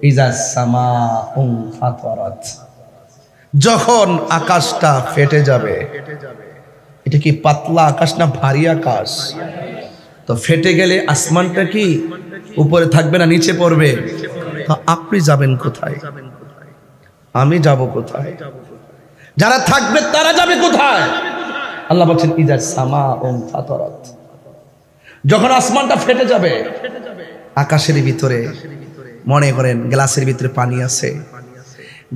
ইজাস সামাউ ফাতারাত, যখন আকাশটা ফেটে যাবে। এটা কি পাতলা আকাশ না ভারী আকাশ? তো ফেটে গেলে আসমানটা কি উপরে থাকবে না নিচে পড়বে? তো আপনি যাবেন কোথায়? আমি যাব কোথায়? যারা থাকবে তারা যাবে কোথায়? আল্লাহ বলছেন ইজাস সামাউ ফাতারাত, যখন আসমানটা ফেটে যাবে। আকাশের ভিতরে মনে করেন গ্লাসের ভিতরে পানি আছে,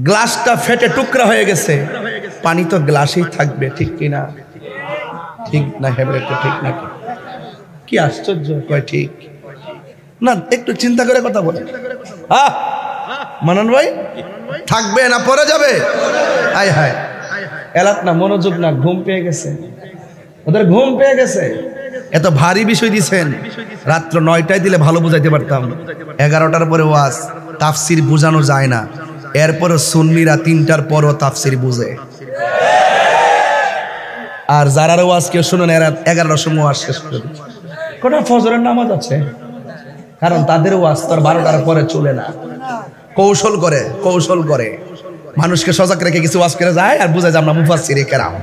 গ্লাসটা ফেটে টুকরা হয়ে গেছে, পানি তো গ্লাসেই থাকবে, ঠিক কিনা? ঠিক না হেবরে তো ঠিক নাকি? কি আশ্চর্য, কয় ঠিক না? একটু চিন্তা করে কথা বলেন। মানন ভাই, থাকবে না পড়ে যাবে? হায় হায়, এলাক না, মনোযোগ না, ঘুম পেয়ে গেছে ওদের, ঘুম পেয়ে গেছে। এত ভারী বিষয় দিছেন, রাত্র 9টায় দিলে ভালো বুঝাইতে পারতাম। 11টার পরে ওয়াজ, তাফসির বুঝানো যায় না। এরপরে সুন্নিরা 3টার পরও তাফসির বুঝে, আর যারা ওয়াজ কেউ শুনেন এরা 11টার সময় ওয়াজ শেষ করে দিচ্ছে। কোটা ফজরের নামাজ আছে, কারণ তাদের ওয়াজ তো 12টার পরে চলে না। কৌশল করে মানুষকে সজাগ রেখে কিছু ওয়াজ করে যায় আর বুঝায় যে আমরা মুফাসসিরে কেরাম,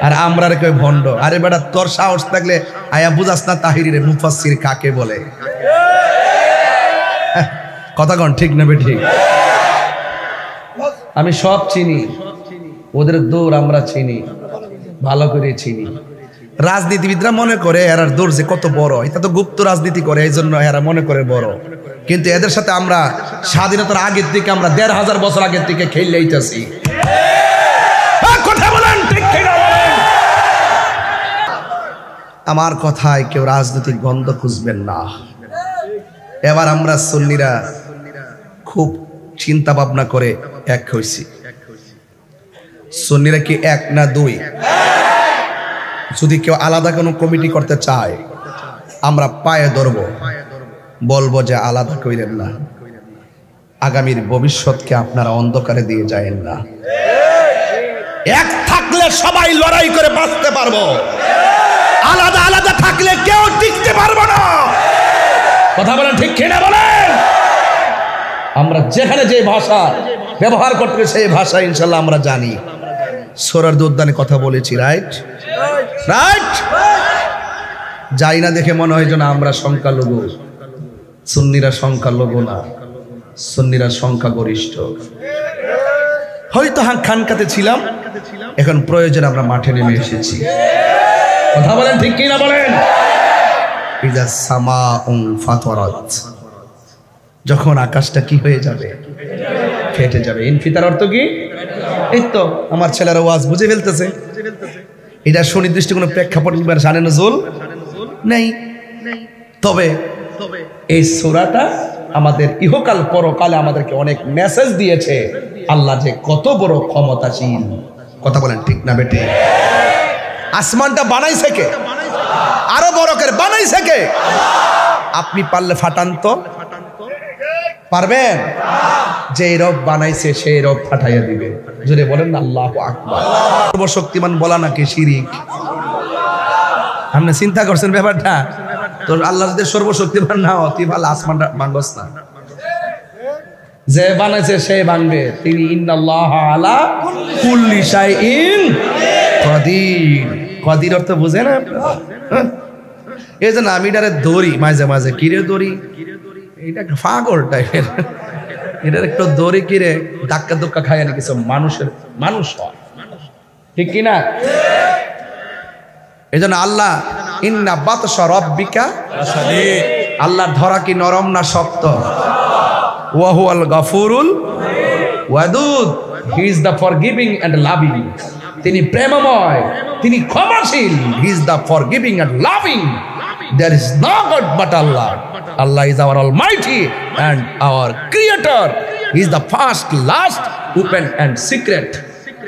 আর আমরা রে কই ভণ্ড। আরে বেটা, তোর সাহস থাকলে আয়া বুঝাস না তাহিরিরে মুফাসসির কাকে বলে? কথা কন ঠিক না বেঠিক? আমি সব চিনি, ওদের দৌড় আমরা চিনি, ভালো করে চিনি। রাজনীতিবিদরা মনে করে এরার দৌড় যে কত বড়, এটা তো গুপ্ত রাজনীতি করে, এই জন্য এরা মনে করে বড়। কিন্তু এদের সাথে আমরা স্বাধীনতার আগের থেকে, আমরা 1500 বছর আগের থেকে খেললে আইতাছি। কথা বলেন ঠিক কিনা? আমার কথায় কেউ রাজনৈতিক গন্ধ খুঁজবেন না। এবার আমরা সুন্নিরা খুব চিন্তা ভাবনা করে এক হইছি। সুন্নিরা কি এক না দুই? যদি কেউ আলাদা কোনো কমিটি করতে চায়, আমরা পায়ে ধরব, বলবো যে আলাদা কইরেন না, আগামীর ভবিষ্যৎকে আপনারা অন্ধকারে দিয়ে যায়েন না। এক থাকলে সবাই লড়াই করে বাঁচতে পারবো, আলাদা আলাদা থাকলে কেউ টিকতে পারবো না। কথা বলেন ঠিক কিনা বলেন? আমরা যেখানে যে ভাষা ব্যবহার করতে সেই ভাষা ইনশাল্লাহ আমরা জানি। সূরার উদ্যানে কথা বলেছি, রাইট? যাই না দেখে মনে হয় যেন আমরা সংখ্যালঘু। সুন্নিরা সংখ্যালঘু না, সুন্নিরা সংখ্যাগরিষ্ঠ। হয়তো খানকাতে ছিলাম, এখন প্রয়োজন আমরা মাঠে নেমে এসেছি। কথা বলেন ঠিক কিনা বলেন? ইজাস সামাউ ফাতারাত, যখন আকাশটা কি হয়ে যাবে? ফেটে যাবে। ইনফিতার অর্থ কি? এই তো আমার ছেলেরা ওয়াজ বুঝে ফেলতেছে। এটা সুনির্দিষ্ট কোনো প্রেক্ষাপট জানে নজরুল নেই। তবে এই সূরাটা আমাদের ইহকাল পরকালে আমাদেরকে অনেক মেসেজ দিয়েছে, আল্লাহ যে কত বড় ক্ষমতাশীল। কথা বলেন ঠিক না বেটে? আসমানটা বানাইছে কে? আরো বড় করে বানাইছে কে? আপনি পারলে ফাটান তো, পারবেন? যে রব বানাইছে সেই রব ফাটাইয়া দিবে। জোরে বলেন আল্লাহু আকবার। সর্বশক্তিমান বলা নাকি শিরিক? আপনি চিন্তা করছেন ব্যাপারটা? তো আল্লাহ যদি সর্বশক্তিমান না হয়, তুই ভালো আসমানটা ভাঙস না। যে বানাইছে সে ভাঙবে। তিনি ইন্নাল্লাহা আলা কুল্লি শাইইন কাদির। কাদির অর্থ বুঝেন না? এই যে আমি এটারে দড়ি মাঝে মাঝে, কিরে দড়ি, এটা পাগল টাইপের, এটার একটু দড়ি কিরে ধাক্কা ধুক্কা খায় না কিছু মানুষ হয়, ঠিক কিনা? এই জন্য আল্লাহ ইন্না বাতশা রাব্বিকা লাশাদীদ, আল্লাহর ধরা কি নরম না শক্ত? ওয়া হুয়াল গাফুরুল ওয়াদুদ, he is the forgiving and loving. তিনি প্রেমময়, তিনি ক্ষমাশীল। He is the forgiving and loving. There is no God but Allah. Allah is our Almighty and our Creator. He is the first, last, open and secret.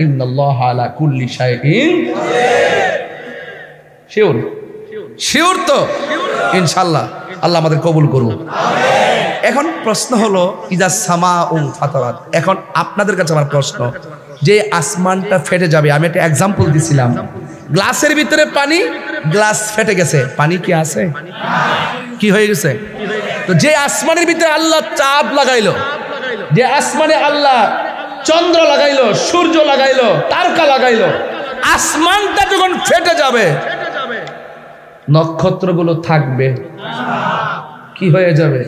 Inna Allah ala kulli shay'in. Sure তো? ইনশাআল্লাহ আল্লাহ আমাদের কবুল করুন। এখন প্রশ্ন হলো ইজাস সামাউ ফাতারাত। এখন আপনাদের কাছে আমার প্রশ্ন, যে আসমানটা ফেটে যাবে, আমি একটা এক্সাম্পল দিছিলাম, গ্লাসের ভিতরে পানি, গ্লাস ফেটে গেছে, পানি কি আছে? কি হয়ে গেছে? তো যে আসমানের ভিতরে আল্লাহ চাপ লাগাইলো, যে আসমানে আল্লাহ চন্দ্র লাগাইলো, সূর্য লাগাইলো, তারকা লাগাইলো, আসমানটা যখন ফেটে যাবে নক্ষত্রগুলো থাকবে, কি হয়ে যাবে?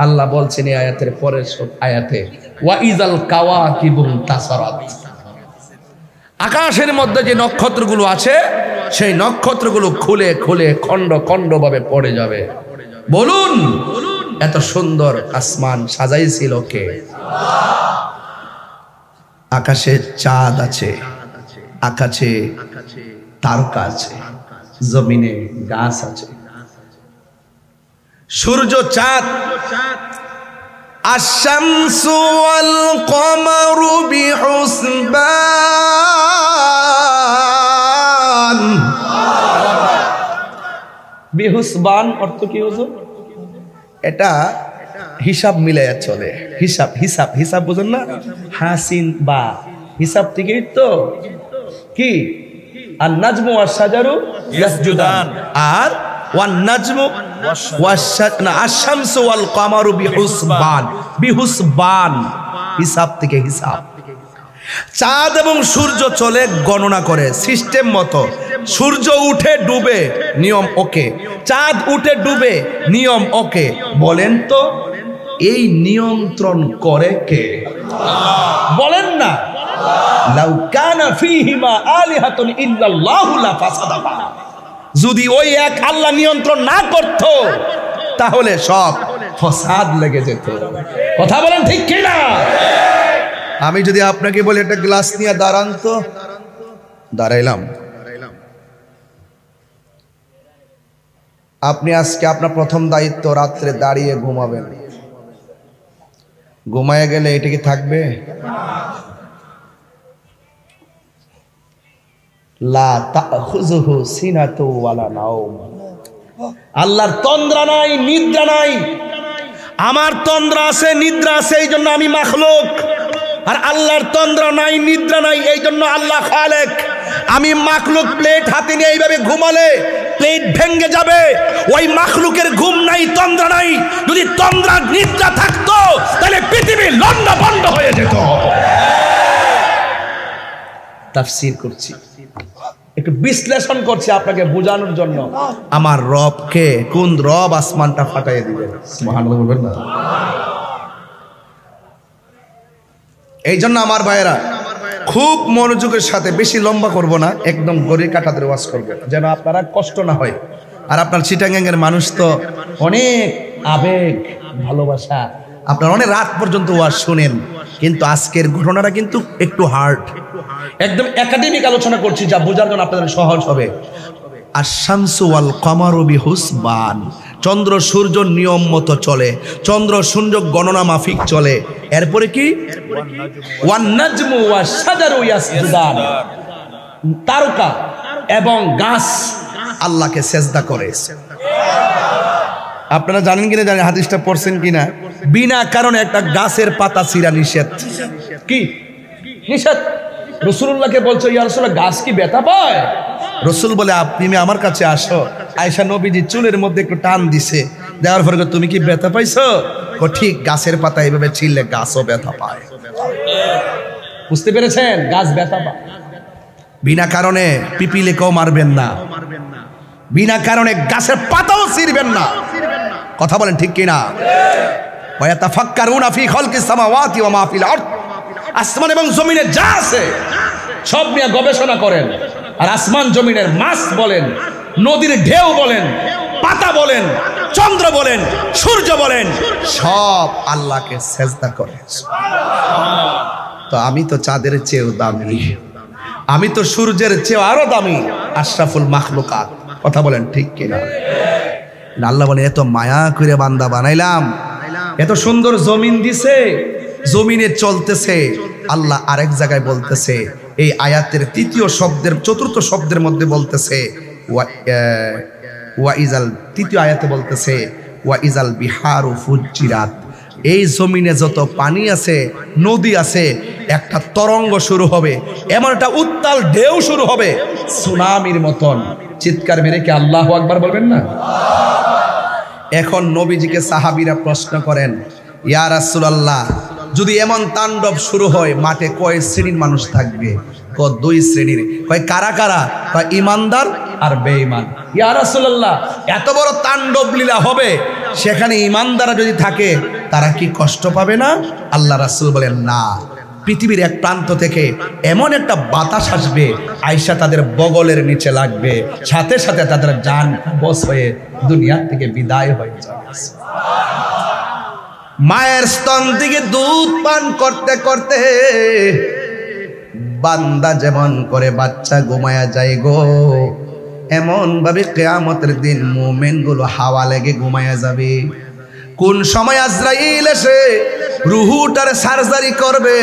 আল্লাহ বলছেন এই আয়াতের পরের আয়াতে, ওয়া ইযাল কাওয়াকিবু তাসারাত, আকাশের মধ্যে যে নক্ষত্রগুলো আছে সেই নক্ষত্রগুলো খুলে খুলে খণ্ড খণ্ড ভাবে পড়ে যাবে। বলুন এত সুন্দর আসমান সাজাইছিল কে? আকাশে চাঁদ আছে, আকাশে তারকা আছে, জমিনে গাছ আছে, সূর্য চাঁদ। আশ-শামসু ওয়াল কমারু বিহুসবান। বিহুসবান অর্থ কি হুজুর? এটা হিসাব মিলাইয়া চলে, হিসাব হিসাব হিসাব বুঝুন না, হাসিন বা হিসাব থেকেই তো কি আর নাজমু ওয়াস শাজারু ইয়াসজুদান, আর ওয়ান নাজমু আশ-শামসু ওয়াল কমারু বিহুসবান। বিহুসবান হিসাব থেকে হিসাব। চাঁদ এবং সূর্য চলে গণনা করে সিস্টেম মতো। সূর্য উঠে ডুবে, নিয়ম ওকে, চাঁদ উঠে ডুবে, নিয়ম ওকে। বলেন তো এই নিয়ন্ত্রণ করে কে? বলেন না। লাউ কানা ফীহিমা আলিহাতুন ইল্লাল্লাহু লাফাসাদাতা। যদি ওই এক আল্লাহ নিয়ন্ত্রণ না করত তাহলে সব ফসাদ লেগে যেত। কথা বলেন ঠিক কি না? আমি যদি আপনাকে বলি একটা গ্লাস নিয়ে দাঁড়ান তো, দাঁড়াইলাম। আপনি আজকে আপনার প্রথম দায়িত্ব রাত্রে দাঁড়িয়ে ঘুমাবেন। ঘুমায় গেলে এটা কি থাকবে? লা তাখুযুহু সিনাতু ওয়ালা নাওম। আল্লাহর তন্দ্রা নাই, নিদ্রা নাই। আমার তন্দ্রা আছে, নিদ্রা আছে, এই জন্য আমি মাখলুক। আর আল্লাহর তন্দ্রা নাই, নিদ্রা নাই, এই জন্য আল্লাহ খালেক। আমি মাখলুক। প্লেট হাতে নিয়ে এইভাবে ঘুমালে প্লেট ভেঙে যাবে। ওই মাখলুকের ঘুম নাই, তন্দ্রা নাই। যদি তন্দ্রা নিদ্রা থাকতো তাহলে পৃথিবী লন্ডা বন্ধ হয়ে যেত। তাফসীর করছি, একটু বিশ্লেষণ করছি আপনাকে বোঝানোর জন্য। আমার রবকে, কোন রব আসমানটা ফাটাইয়া দিবেন? সুবহানাল্লাহ বলবেন না? এই জন্য আমার ভাইয়েরা খুব মনোযোগের সাথে, বেশি লম্বা করব না, একদম ঘড়ির কাঁটাতে ওয়াজ করব যেন আপনারা কষ্ট না হয়। আর আপনার চিটাগাঙ্গের মানুষ তো অনেক আবেগ, ভালোবাসা, আপনারা অনেক রাত পর্যন্ত ওয়াজ শুনেন, কিন্তু আজকের ঘটনাটা কিন্তু একটু হার্ড, একদম একাডেমিক আলোচনা করছি, যা বোঝার জন্য আপনাদের সহজ হবে। আশ-শামসু ওয়াল কমারু বিহুসবান। চন্দ্র সূর্য নিয়ম মতো চলে, চন্দ্র সূর্য গণনা মাফিক চলে। এরপরে কি? One নাজমু wash শাজারু ইয়াসজুদান। তারকা এবং গাছ আল্লাহকে সেজদা করে। আপনারা জানেন কিনা জানেন, হাদিসটা পড়ছেন কিনা? বিনা কারণে একটা গাছের পাতা ছিঁড়া নিষেধ। কি নিষেধ? রাসূলুল্লাহকে বলছো, ইয়া রাসূলুল্লাহ গাছ কি ব্যথা পায়? রাসূল বলে, আপনি আমার কাছে আসো। আয়েশা নবীজি চুলের মধ্যে একটু টান দিছে, দেওয়ার পরে তুমি কি ব্যথা পাইছো? ঠিক, গাছের পাতা এইভাবে ছিঁড়লে গাছও ব্যথা পায়। বুঝতে পেরেছেন? গাছ ব্যথা পায়। বিনা কারণে পিপিলিকেও মারবেন না, বিনা কারণে গাছের পাতাও ছিঁড়বেন না। কথা বলেন ঠিক কিনা? ওয়া ইয়াতাফাক্কারুনা ফি খালকিস সামাওয়াতি ওয়া মা ফিল আরদ। আসমান এবং জমিনে যা আছে সব নিয়ে গবেষণা করেন। আর আসমান জমিনের মাছ বলেন, নদীর ঢেউ বলেন, পাতা বলেন, চন্দ্র বলেন, সূর্য বলেন, সব আল্লাহকে সেজদা করে। তো আমি তো চাঁদের চেয়েও দামি, আমি তো সূর্যের চেয়েও আরো দামি, আশরাফুল মাখলুকাত। কথা বলেন ঠিক কিনা? আল্লাহ বলে, এত মায়া করে বান্দা বানাইলাম, এত সুন্দর জমিন দিছে, জমিনে চলতেছে। আল্লাহ আরেক জায়গায় বলতেছে, এই আয়াতের চতুর্থ শব্দের মধ্যে বলতেছে তৃতীয় আয়াতে বলতেছে ওয়া ইজাল বিহারু ফুজ্জিরাত। এই জমিনে যত পানি আছে, নদী আছে, একটা তরঙ্গ শুরু হবে, এমন একটা উত্তাল ঢেউ শুরু হবে সুনামির মতন। চিৎকার মেরে কি আল্লাহু আকবার বলবেন না? এখন নবীজিকে সাহাবীরা প্রশ্ন করেন, ইয়া রাসূলুল্লাহ, যদি এমন তাণ্ডব শুরু হয় মাঠে কয় শ্রেণীর মানুষ থাকবে? দুই শ্রেণীর। কয় কারা কারা? কয় ইমানদার আর বেঈমান। ইয়া রাসূলুল্লাহ, এত বড় তাণ্ডব লীলা হবে, সেখানে ইমানদাররা যদি থাকে তারা কি কষ্ট পাবে না? আল্লাহ রাসূল বলেন না, পৃথিবীর এক প্রান্ত থেকে এমন একটা বাতাস আসবে, আয়েশা তাদের বগলের নিচে লাগবে, সাথে সাথে তাদের জান কবজ হয়ে দুনিয়া থেকে বিদায় হয়ে যাবে। মায়ের স্তন থেকে দুধ পান করতে করতে বান্দা যেমন করে বাচ্চা ঘুমায়া যায় গো, এমন ভাবে কিয়ামতের দিন মুমিনগুলো হাওয়া লেগে ঘুমায়া যাবে। কোন সময় আজরাইল এসে রুহুটার সার্জারি করবে,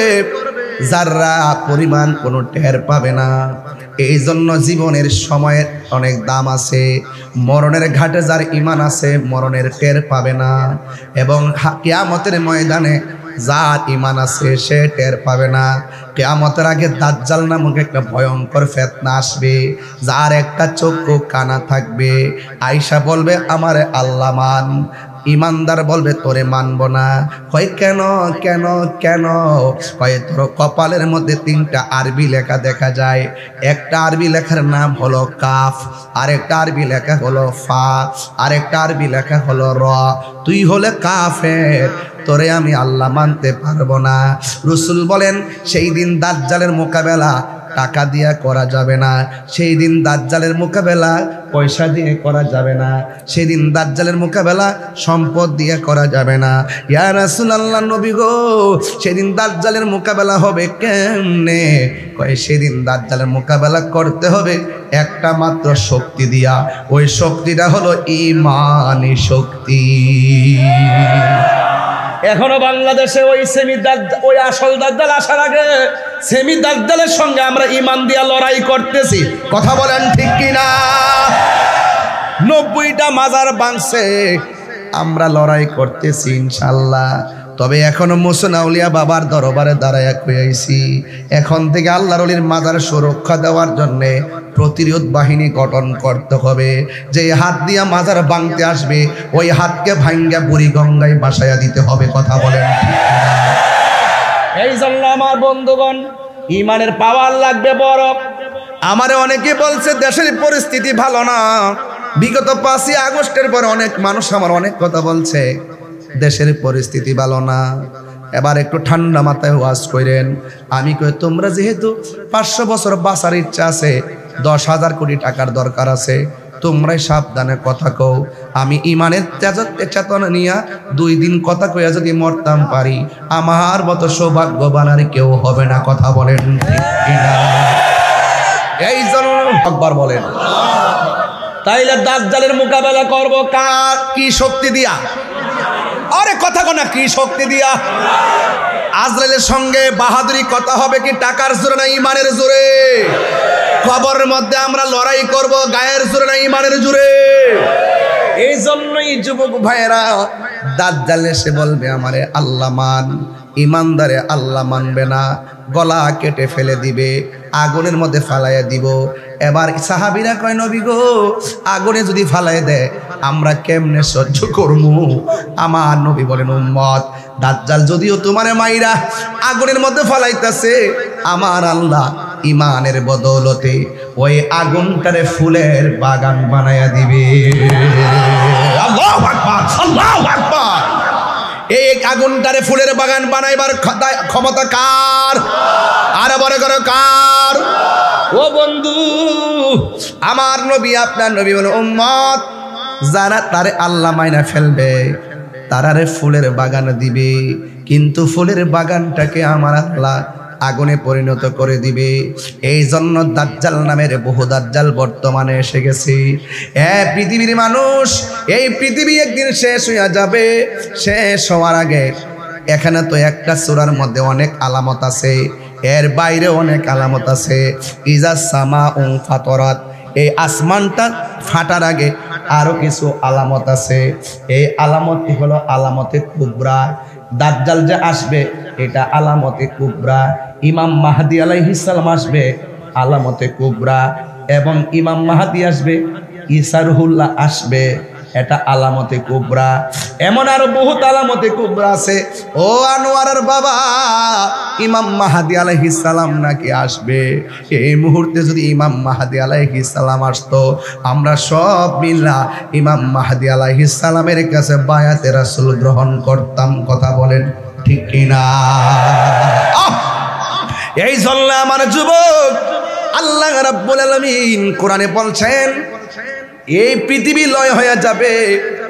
যারা পরিমাণ কোনো টের পাবে না। এই জন্য জীবনের সময়ের অনেক দাম আছে। মরণের ঘাটে যার ঈমান আছে মরণের টের পাবে না, এবং কিয়ামতের ময়দানে যার ঈমান আছে সে টের পাবে না। কিয়ামতের আগে দাজ্জাল নামক একটা ভয়ঙ্কর ফিতনা আসবে, যার একটা চক্ষু কানা থাকবে। আয়েশা বলবে আমারে আল্লাহ মান, ইমানদার বলবে তোরে মানব না। কয় কেন কেন কেন? কয় তোর কপালের মধ্যে 3টা আরবি লেখা দেখা যায়। একটা আরবি লেখার নাম হলো কাফ, আরেকটা আরবি লেখা হলো ফা, আরেকটা আরবি লেখা হলো র। তুই হলে কাফের, তোরে আমি আল্লাহ মানতে পারবো না। রাসূল বলেন সেই দিন দাজ্জালের মোকাবেলা টাকা দিয়ে করা যাবে না, সেই দিন দাজ্জালের মোকাবেলা পয়সা দিয়ে করা যাবে না, সেই দিন দাজ্জালের মোকাবেলা সম্পদ দিয়ে করা যাবে না। ইয়া রাসূলুল্লাহ নবী গো, সেদিন দাজ্জালের মোকাবেলা হবে কেমনে? কয় সেদিন দাজ্জালের মোকাবেলা করতে হবে একটা মাত্র শক্তি দিয়া, ওই শক্তিটা হলো ঈমানি শক্তি। এখনো বাংলাদেশে ওই আসল দাজ্জাল আসার আগে সেমি দাজ্জালের সঙ্গে আমরা ঈমান দিয়া লড়াই করতেছি। কথা বলেন ঠিক কিনা? 90টা মাজার ভাঙছে, আমরা লড়াই করতেছি ইনশাআল্লাহ। তবে এখনো মুসনা আউলিয়া বাবার দরবারে দাঁড়ায়া কইছি, এখন থেকে আল্লাহর ওলির মাজার সুরক্ষা দেওয়ার জন্যে প্রতিরোধ বাহিনী গঠন করতে হবে। যে হাত দিয়া মাজার ভাঙতে আসবে ওই হাতকে ভাঙ্গা বুড়ি গঙ্গায় বাসায়া দিতে হবে। কথা বলেন। এই জন্য আমার বন্ধুগণ, ঈমানের পাওয়ার লাগবে বড়। আমারে অনেকে বলছে দেশের পরিস্থিতি ভালো না। বিগত 5ই আগস্টের পর অনেক মানুষ আমার অনেক কথা বলছে, দেশের পরিস্থিতি ভালো না। এবার একটু ঠান্ডা মাথায় ওয়াজ করেন। আমি কই তোমরা যেহেতু 500 বছর বাঁচার ইচ্ছা আছে, 10,000 কোটি টাকার দরকার আছে, তোমরাই সাবধানে কথা কও। আমি ঈমানের চেতনা নিয়া 2 দিন কথা কইয়া যদি মরতাম পারি, আমার মতো সৌভাগ্যবান আর কেউ হবে না। কথা বলেন ঠিক কিনা? এই জন্য আকবার বলেন। তাইলে দাজ্জালের মোকাবেলা করব কার কি শক্তি দিয়া? আরে কথা কোনা কি শক্তি দিয়া? আজরাইলের সঙ্গে বাহাদুরি কথা হবে কি টাকার জোরে না ঈমানের জোরে? কবরের মধ্যে আমরা লড়াই করব গায়ের জোরে না ঈমানের জোরে? এই জন্যই যুবক ভাইয়েরা, দাজ্জাল এসে বলবে আমারে আল্লাহ মান, ইমানদারে আল্লাহ মানবে না, গলা কেটে ফেলে দিবে, আগুনের মধ্যে ফালাইয়া দিব। এবার সাহাবীরা কয় নবী গো, আগুনে যদি ফালাই দেয় আমরা কেমনে সহ্য করবো? আমার নবী বলেন উম্মত, দাজ্জাল যদিও তোমারে মাইরা আগুনের মধ্যে ফালাইতেছে, আমার আল্লাহ ইমানের বদৌলতে ওই আগুনটারে ফুলের বাগান বানায়া দিবে। আল্লাহু আকবার, আল্লাহু আকবার। এই আগুনটারে ফুলের বাগান বানাইবার ক্ষমতা কার? আরে বড় করে কার? ও বন্ধু, আমার নবী আপনার নবী বলে উম্মত, যারা তারে আল্লাহ মাইনা ফেলবে তারারে ফুলের বাগান দিবে, কিন্তু ফুলের বাগানটাকে আমার আল্লাহ আগুনে পরিণত করে দিবে। এই জন্য দাজ্জাল নামের বহু দাজ্জাল বর্তমানে এসে গেছে। পৃথিবীর মানুষ, এই পৃথিবী একদিন শেষ হয়ে যাবে। শেষ হওয়ার আগে এখানে তো একটা সূরার মধ্যে অনেক আলামত আছে, এর বাইরে অনেক আলামত আছে। ইজা সামাউ ফাতরাত, এই আসমানটা ফাটার আগে আরো কিছু আলামত আছে। এই আলামতটি হলো আলামতে কুবরা। দাজ্জাল যে আসবে এটা আলামতে কুবরা। ইমাম মাহদী আলাইহিস সালাম আসবে আলামতে কুবরা, এবং ইমাম মাহদী আসবে, ঈসা রুহুল্লাহ আসবে এটা আলামতে কুবরা। এমন আরো বহুত আলামতে কুবরা আছে। ও আনোয়ারের বাবা, ইমাম মাহদী আলাইহিস সালাম নাকি আসবে। এই মুহূর্তে যদি ইমাম মাহদী আলাইহিস সালাম আসতো, আমরা সব মিল্লা ইমাম মাহদী আলাইহিস সালামের কাছে বায়াতে রাসূল গ্রহণ করতাম। কথা বলেন ঠিক কিনা? এই জন্য আমার যুবক, আল্লাহ রাব্বুল আলামিন কোরআনে বলছেন এই পৃথিবী লয় হয়ে যাবে।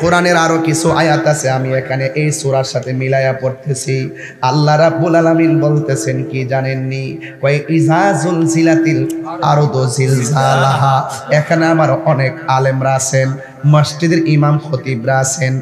কোরআনের আরো কিছু আয়াত আছে, আমি এখানে এই সূরার সাথে মিলায়া পড়তেছি। আল্লাহ রাব্বুল আলামিন বলতেছেন কি জানেননি? কয় ইজা জুলজিলাতিল আরদু জিলজালাহা। এখানে আমার অনেক আলেমরা আছেন, মসজিদের ইমাম খতিবরা আছেন,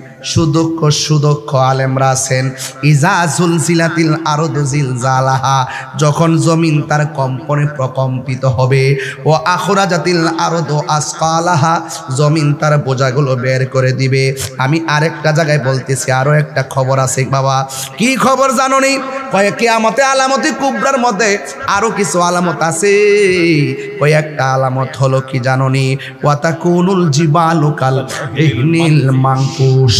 সুদক্ষ আলেমরা আছেন। ইজা জুলজিলাতিল আরদু জিলজালাহা, যখন জমিন তার কম্পনে প্রকম্পিত হবে। ও আখরাজাতিল আরদু আসকালাহা, জমিন তার বোঝাগুলো বের করে দিবে। আমি আরেকটা জায়গায় বলতেছি, আরো একটা খবর আছে বাবা। কি খবর জানোনি? কয় কিয়ামতে আলামতে কুবরার মধ্যে আরো কিছু আলামত আছে। কয়েকটা আলামত হলো কি জানোনি? ওয়াতাকুনুল জিবালু কাল ইহনিল মানকুশ।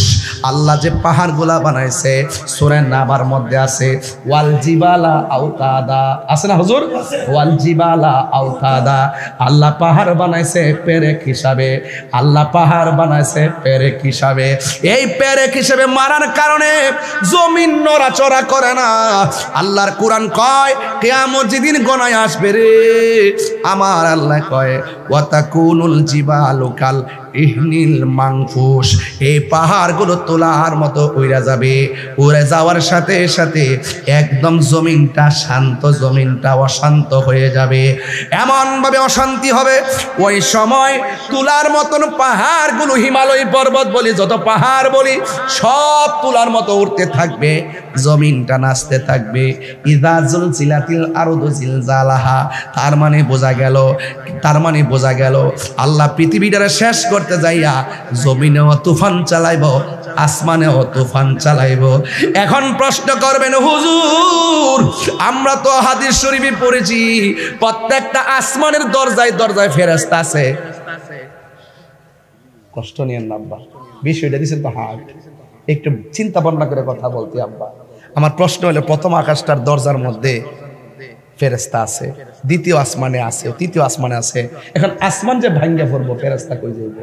আল্লাহ যে পাহাড়গুলা বানাইছে, সূরা নাবার মধ্যে আছে ওয়াল জিবালা আওতাদা, আছে না হুজুর? ওয়াল জিবালা আওতাদা। আল্লাহ পাহাড় বানাইছে পেরেক হিসাবে। আল্লাহ পাহাড় বানাইছে পেরেক হিসাবে। এই পেরেক হিসাবে মারার কারণে জমিন নড়াচড়া করে না। আল্লাহর কোরআন কয় কিয়ামত যেদিন গণায় আসবে রে, আমার আল্লাহ কয় ওয়াতাকুনুল জিবালু কাল ইহনিল মানফুস। এই পাহাড়গুলো তোলার মতো উড়ে যাবে। উড়ে যাওয়ার সাথে সাথে একদম জমিনটা শান্ত, জমিনটা অশান্ত হয়ে যাবে। এমন ভাবে অশান্তি হবে, ওই সময় তুলার মতন পাহাড়গুলো, হিমালয় পর্বত বলি, যত পাহাড় বলি, সব তুলার মতো উঠতে থাকবে, জমিনটা নাচতে থাকবে। ইযা জুলজিলাতিল আরদু জিলজালাহা। তার মানে বোঝা গেল আল্লাহ পৃথিবীটারে শেষ করতে যাইয়া জমিনেও তুফান চালাইব, আসমানেও তুফান চালাইব। এখন প্রশ্ন করবেন হুজুর, আমরা তো হাদিস শরীফে পড়েছি প্রত্যেকটা আসমানের দরজায় দরজায় ফেরেশতা আছে। কষ্ট নিয়েন না আব্বা, বিষয়টা দিচ্ছেন তো হার্ট, একটু চিন্তা ভাবনা করে কথা বলতে আব্বা। আমার প্রশ্ন হলো, প্রথম আকাশটার দরজার মধ্যে ফেরেশতা আছে, দ্বিতীয় আসমানে আছে, তৃতীয় আসমানে আছে। এখন আসমান যে ভাঙ্গা পড়বো, ফেরেশতা কই যাইব?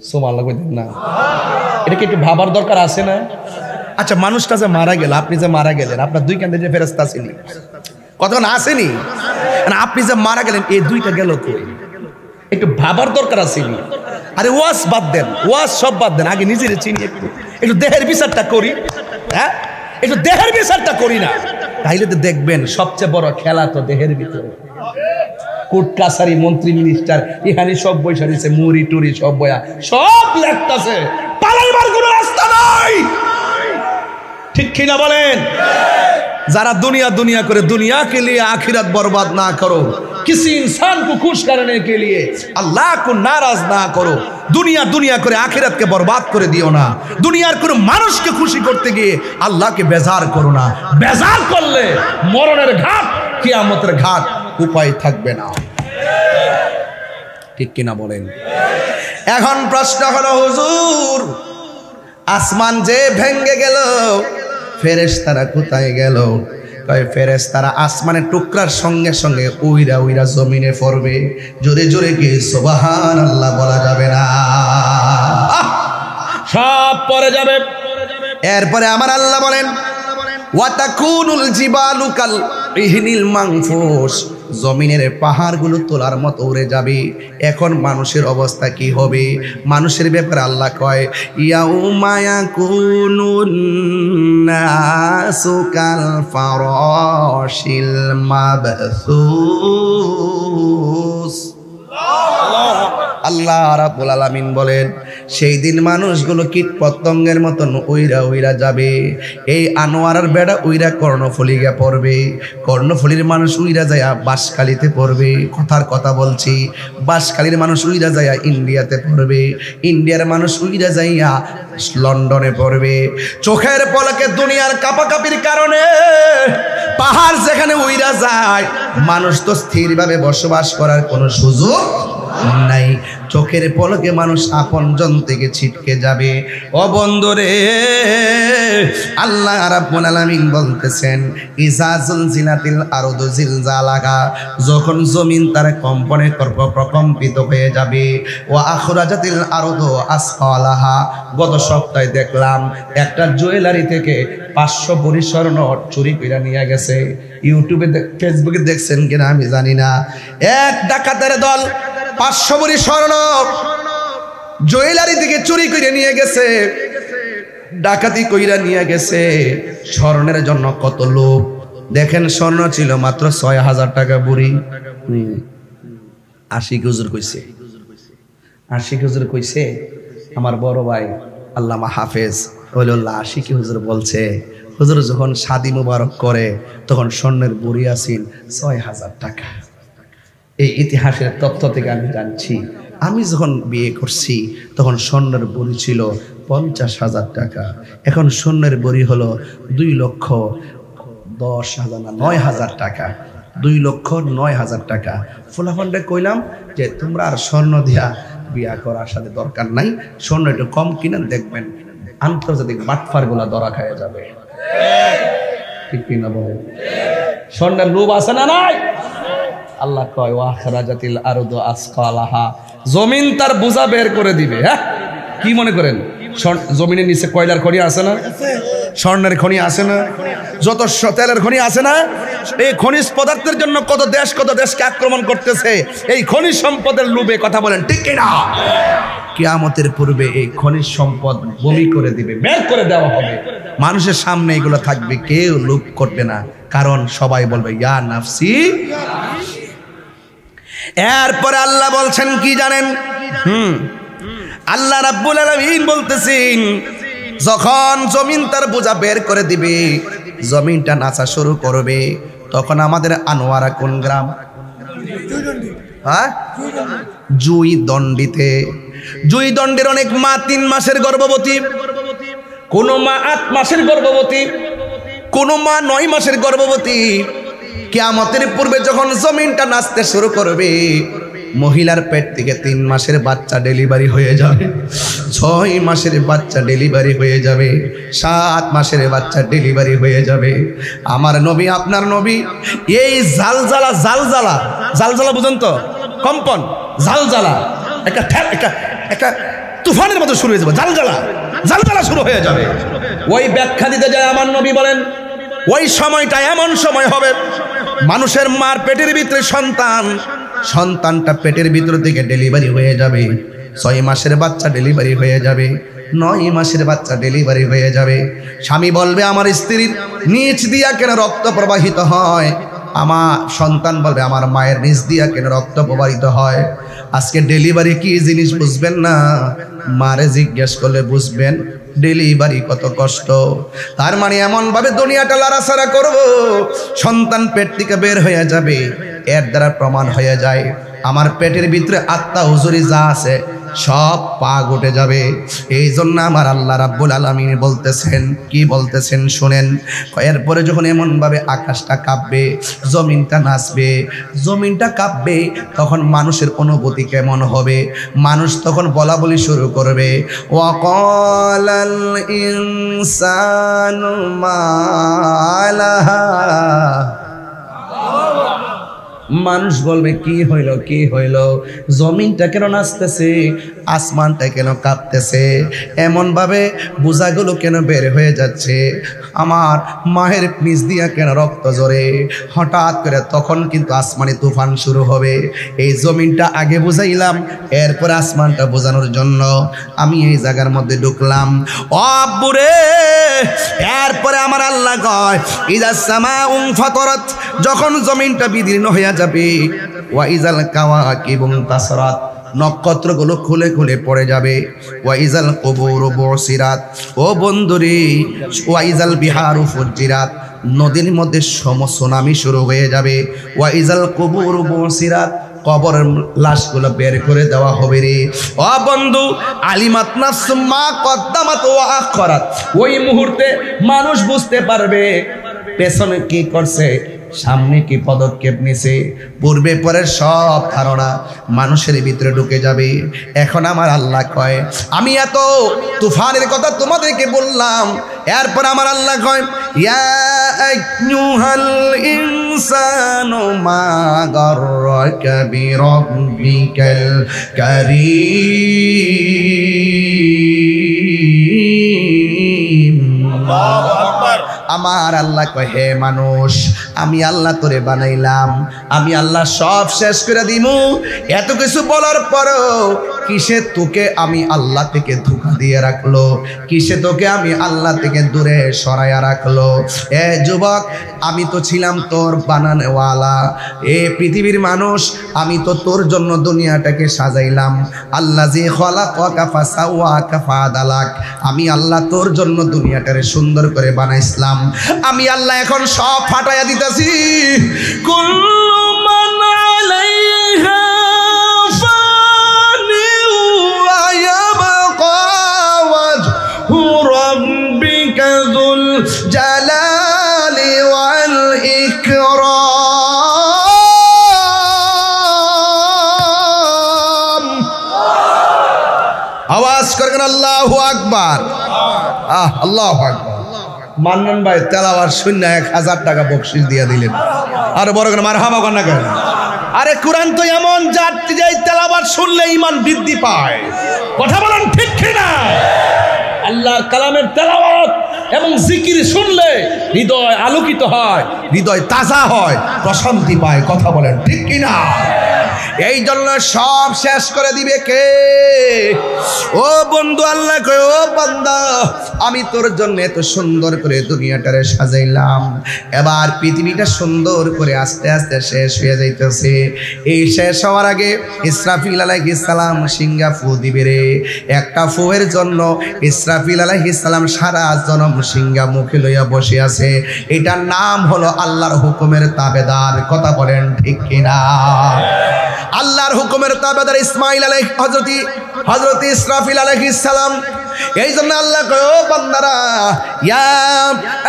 সুবহানাল্লাহ কইতেন না? এটা কি একটু ভাবার দরকার আছে না? আচ্ছা, মানুষটা যে মারা গেল, আপনি যে মারা গেলেন, আপনার দুই কাঁধে যে ফেরেশতা আসেনি, কতক্ষণ আসেনি? আপনি যে মারা গেলেন, এই দুইটা গেল কই? একটু ভাবার দরকার আসেনি? আরে ওয়াজ বাদ দেন, ওয়াজ সব বাদ দেন, আগে নিজের চিনি, একটু দেহের বিচারটা করি। হ্যাঁ, একটু দেহের বিচারটা করি না, তাইলে তো দেখবেন সবচেয়ে বড় খেলা তো দেহের ভিতরে। কোর্ট কাছারি, মন্ত্রী, মিনিস্টার, এখানে সব বৈশা দিচ্ছে, মুড়ি টুরি সব বয়া, সব লেখতাছে, পালাইবার কোনো রাস্তা নাই। ঠিক কিনা বলেন? যারা দুনিয়া दुनिया करे, दुनिया के लिए आखिरत बर्बाद ना करो। किसी इंसान को खुश करने के लिए अल्लाह को नाराज ना करो। दुनिया दुनिया करे आखिरत के बर्बाद करे दियो ना। दुनियार कोनो মানুষকে খুশি করতে গিয়ে আল্লাহকে বেজার করো না। বেজার করলে মরণের ঘাট, কিয়ামতের ঘাট, উপায় থাকবে না। ঠিক কিনা বলেন? এখন প্রশ্ন হলো হুজুর, আসমান যে ভেঙে গেল, ফেরেশতারা কোথায় গেল? কয় ফেরেশতারা আসমানের টুকরার সঙ্গে সঙ্গে উইরা উইরা জমিনে পড়বে। জোরে জোরে কি সুবহানাল্লাহ বলা যাবে না? সব পড়ে যাবে। এরপরে আমার আল্লাহ বলেন ওয়াতাকুনুল জিবালু কাল ইহনিল মানফুস। জমিনের পাহাড়গুলো তোলার মতো উড়ে যাবে। এখন মানুষের অবস্থা কি হবে? মানুষের ব্যাপারে আল্লাহ কয় ইয়াউমা ইয়াকুনুন নাসু কাল ফারাশিল মাবসুস। আল্লাহ রাব্বুল আলামিন বলেন সেই দিন মানুষগুলো কীট পতঙ্গের মতন উইরা উইরা যাবে। এই আনোয়ারের বেড়া উইরা কর্ণফুলি গিয়ে পড়বে, কর্ণফুলির মানুষ উইরা যায় বাঁশখালীতে পড়বে। কথার কথা বলছি, বাঁশখালীর মানুষ উইরা যায় ইন্ডিয়াতে পড়বে, ইন্ডিয়ার মানুষ উইরা যাইয়া লন্ডনে পড়বে। চোখের পলকে দুনিয়ার কাপাকাপির কারণে পাহাড় যেখানে উইরা যায়, মানুষ তো স্থিরভাবে বসবাস করার কোনো সুযোগ নাই। চোখের পলকে মানুষ আপনজন থেকে ছিটকে যাবে। ও বন্ধুরে, আল্লাহ রাব্বুল আলামিন বলতেছেন ইজা জুলজিলাতিল আরদু জিলজালাহা, যখন জমিন তার কম্পনে প্রকম্পিত হয়ে যাবে। ওয়া আখরাজাতিল আরদু আসকালাহা, গত সপ্তাহে দেখলাম একটা জুয়েলারি থেকে 500 ভরি স্বর্ণ চুরি করে নিয়ে গেছে। ইউটিউবে ফেসবুকে দেখছেন কিনা আমি জানি না, এক ডাকাতের দল 500 ভরি স্বর্ণ জুয়েলারি থেকে চুরি করে নিয়ে গেছে, ডাকাতি কইরা নিয়ে গেছে। স্বর্ণের জন্য কত লোভ দেখেন। স্বর্ণ ছিল মাত্র 6000 টাকা ভরি। আশিক হুজুর কইছে আমার বড় ভাই আল্লামা হাফেজ ওলিউল্লাহ আশিক হুজুর বলছে, হুজুর যখন শাদী মুবারক করে তখন স্বর্ণের ভরি আসিল 6000 টাকা। এই ইতিহাসের তথ্য থেকে আমি জানছি, আমি যখন বিয়ে করছি তখন স্বর্ণের ভরি ছিল 50,000 টাকা। এখন স্বর্ণের ভরি হলো 2,10,000 না 9,000 টাকা, 2,09,000 টাকা। ফুলাফান্ডে কইলাম যে তোমরা আর স্বর্ণ দিয়া বিয়া করার সাথে দরকার নাই, স্বর্ণ একটু কম কিনেন, দেখবেন আন্তর্জাতিক বাটফার গুলা ধরা খাওয়া যাবে। ঠিক কিনা বলে? স্বর্ণের লোভ আছে না নাই? আল্লাহ কয় ওয়া আখরাজাতিল আরদু আসকালাহা, জমিন তার বোঝা বের করে দিবে। হ্যাঁ, কি মনে করেন জমিনের নিচে কয়লার খনি আছে না, স্বর্ণের খনি আছে না, যত তেলের খনি আছে না, এই খনিজ পদার্থের জন্য কত দেশকে আক্রমণ করতেছে এই খনিজ সম্পদের লোভে। কথা বলেন ঠিক কিনা? কিয়ামতের পূর্বে এই খনিজ সম্পদ বমি করে দিবে, বের করে দেওয়া হবে, মানুষের সামনে এগুলো থাকবে, কেউ লোভ করবে না, কারণ সবাই বলবে ইয়া নাফসি। এরপরে আল্লাহ বলছেন কি জানেন? আল্লাহ রাব্বুল আলামিন বলতেছেন যখন জমিন তার বোঝা বের করে দিবে, জমিনটা নাচা শুরু করবে, তখন আমাদের আনোয়ারা কোন গ্রাম? হ্যাঁ, জুইদণ্ডিতে। জুইদণ্ডের অনেক মা 3 মাসের গর্ভবতী, কোন মা 8 মাসের গর্ভবতী, কোন মা 9 মাসের গর্ভবতী। কিয়ামতের পূর্বে যখন জমিনটা নাচতে শুরু করবে, মহিলার পেট থেকে 3 মাসের বাচ্চা ডেলিভারি হয়ে যাবে, 6 মাসের বাচ্চা ডেলিভারি হয়ে যাবে, 7 মাসের বাচ্চা ডেলিভারি হয়ে যাবে। আমার নবী, আপনার নবী এই জালজালা বুঝেন তো, কম্পন, জালজালা একটা তুফানের মতো শুরু হয়ে যাবে, জালজালা শুরু হয়ে যাবে। ওই ব্যাখ্যা দিতে যায় আমার নবী বলেন ওই সময়টা এমন সময় হবে, মানুষের মার পেটের ভিতরে সন্তানটা পেটের ভিতর থেকে ডেলিভারি হয়ে যাবে, 6 মাসের বাচ্চা ডেলিভারি হয়ে যাবে, 9 মাসের বাচ্চা ডেলিভারি হয়ে যাবে। স্বামী বলবে আমার স্ত্রীর নিচ দিয়া কেন রক্ত প্রবাহিত হয়, আমার সন্তান বলবে আমার মায়ের নিচ দিয়া কেন রক্ত প্রবাহিত হয়। আজকে ডেলিভারি কি জিনিস বুঝবেন না, মারে জিজ্ঞেস করলে বুঝবেন ডেলিভারি কত কষ্ট। তার মানে এমন ভাবে দুনিয়াটা লাড়াছাড়া করব, সন্তান পেট থেকে বের হয়ে যাবে, এর দ্বারা প্রমাণ হয়ে যায় আমার পেটের ভিতরে আত্মা হুজুরি যা আছে সব পাক উঠে যাবে। এই জন্য আমার আল্লাহ রাব্বুল আলামিন বলতেছেন, কি বলতেছেন শুনেন। এরপরে যখন এমন ভাবে আকাশটা কাঁপবে, জমিনটা নাচবে, জমিনটা কাঁপবে, তখন মানুষের অনুভূতি কেমন হবে? মানুষ তখন বলা বলি শুরু করবে, ওয়াকালাল ইনসানু মা লাহা। মানুষ বলবে কি হইল, জমিনটা কেন নাচতেছে, আসমানটা কেন কাঁপতেছে, এমন ভাবে বোঝাগুলো কেন বের হয়ে যাচ্ছে, আমার মায়ের নিচ দিয়া কেন রক্ত ঝরে। হঠাৎ করে তখন কিন্তু আসমানে তুফান শুরু হবে। এই জমিনটা আগে বুঝাইলাম, এরপরে আসমানটা বোঝানোর জন্য আমি এই জায়গার মধ্যে ঢুকলাম। ও আব্বুরে, এরপরে আমার আল্লাহ কয় ইযা সামাউন ফাতারাত, যখন জমিনটা বিদীর্ণ হয়ে যাবে, ওয়া ইজাল কাওয়াকিবুন তাসরাত, নক্ষত্রগুলো খুলে খুলে পড়ে যাবে, ওয়া ইজাল কুবুরু বুসিরাত, ও বন্ধুরে, ওয়া ইজাল বিহারু ফুজ্জিরাত, নদীর মধ্যে সুনামি শুরু হয়ে যাবে, ওয়া ইজাল কুবুরু বুসিরাত, কবরের লাশগুলো বের করে দেওয়া হবে রে। ও বন্ধু, আলিমাত নাফসুম মা কদ্দামাত ওয়া আখরাত, ওই মুহূর্তে মানুষ বুঝতে পারবে পেছনে কি করছে, সামনে কি পদক্ষেপ নিছে, পূর্বে পরে সব ধারণা মানুষের ভিতরে ঢুকে যাবে। এখন আমার আল্লাহ কয়, আমি এত তুফানের কথা তোমাদেরকে বললাম, এরপর আমার আল্লাহ কয়, ইয়া আইয়ুহাল ইনসানু মা গাররাকা বিরাব্বিকাল কারীম। আল্লাহু আকবার। আমার আল্লাহ কয়, হে মানুষ, আমি আল্লাহ তোরে বানাইলাম, আমি আল্লাহ সব শেষ করে দিমু। এত কিছু বলার পরও কিসে তোকে আমি আল্লাহ থেকে ধোঁকা দিয়ে রাখলো, কিসে তোকে আমি আল্লাহ থেকে দূরে সরাইয়া রাখলো। এ যুবক, আমি তো ছিলাম তোর বানানোওয়ালা। এ পৃথিবীর মানুষ, আমি তো তোর জন্য দুনিয়াটাকে সাজাইলাম। আল্লাহ জি খালাকাকা ফাসাওয়াকা ফাআদালাক, আমি আল্লাহ তোর জন্য দুনিয়াটারে সুন্দর করে বানাইছিলাম। আমি আল্লাহ এখন সব ফাটাইয়া দিতেছি। কুল্লু মান আলাইহা ফানি ওয়া ইয়াবকা ওয়াজহু রাব্বিকা যুল জালালি ওয়াল ইকরাম। আওয়াজ করেন আল্লাহু আকবার। আল্লাহু আকবার। মান্নান ভাই তেলাওয়াত শূন্য 1000 টাকা বকশিশ দিয়ে দিলেন। আর বড় করে মারহাবা কর না কেন? আরে কোরআন তো এমন যাত্রী যাই তেলাওয়াত শুনলে ঈমান বৃদ্ধি পায়। কথা বলেন ঠিক কি না? আল্লাহর কালামের তেলাওয়াত এবং জিকির শুনলে হৃদয় আলোকিত হয়, হৃদয় তাজা হয়, প্রশান্তি পায়। কথা বলেন ঠিক কি না? এই জন্য সব শেষ করে দিবে কে? ও বন্ধু, আল্লাহ কয়, ও বান্দা, আমি তোর জন্য এত সুন্দর করে দুনিয়াটারে সাজাইলাম। এবার পৃথিবীটা সুন্দর করে আস্তে আস্তে শেষ হয়ে যাইতেছে। এই শেষ হওয়ার আগে ইসরাফিল আলাইহিস সালাম সিংহা ফু দিবে রে। একটা ফুয়ের জন্য ইসরাফিল আলাইহিস সালাম সারা জনম সিংহা মুখে লইয়া বসে আছে। এটার নাম হলো আল্লাহর হুকুমের তাবেদার। কথা বলেন ঠিক কিনা? আল্লাহর হুকুমের তাবেদার ইসমাইল হযরত ইসরাফিল আলাইহিস সালাম। এই জন্য আল্লাহ কয়, ও বান্দারা, ইয়া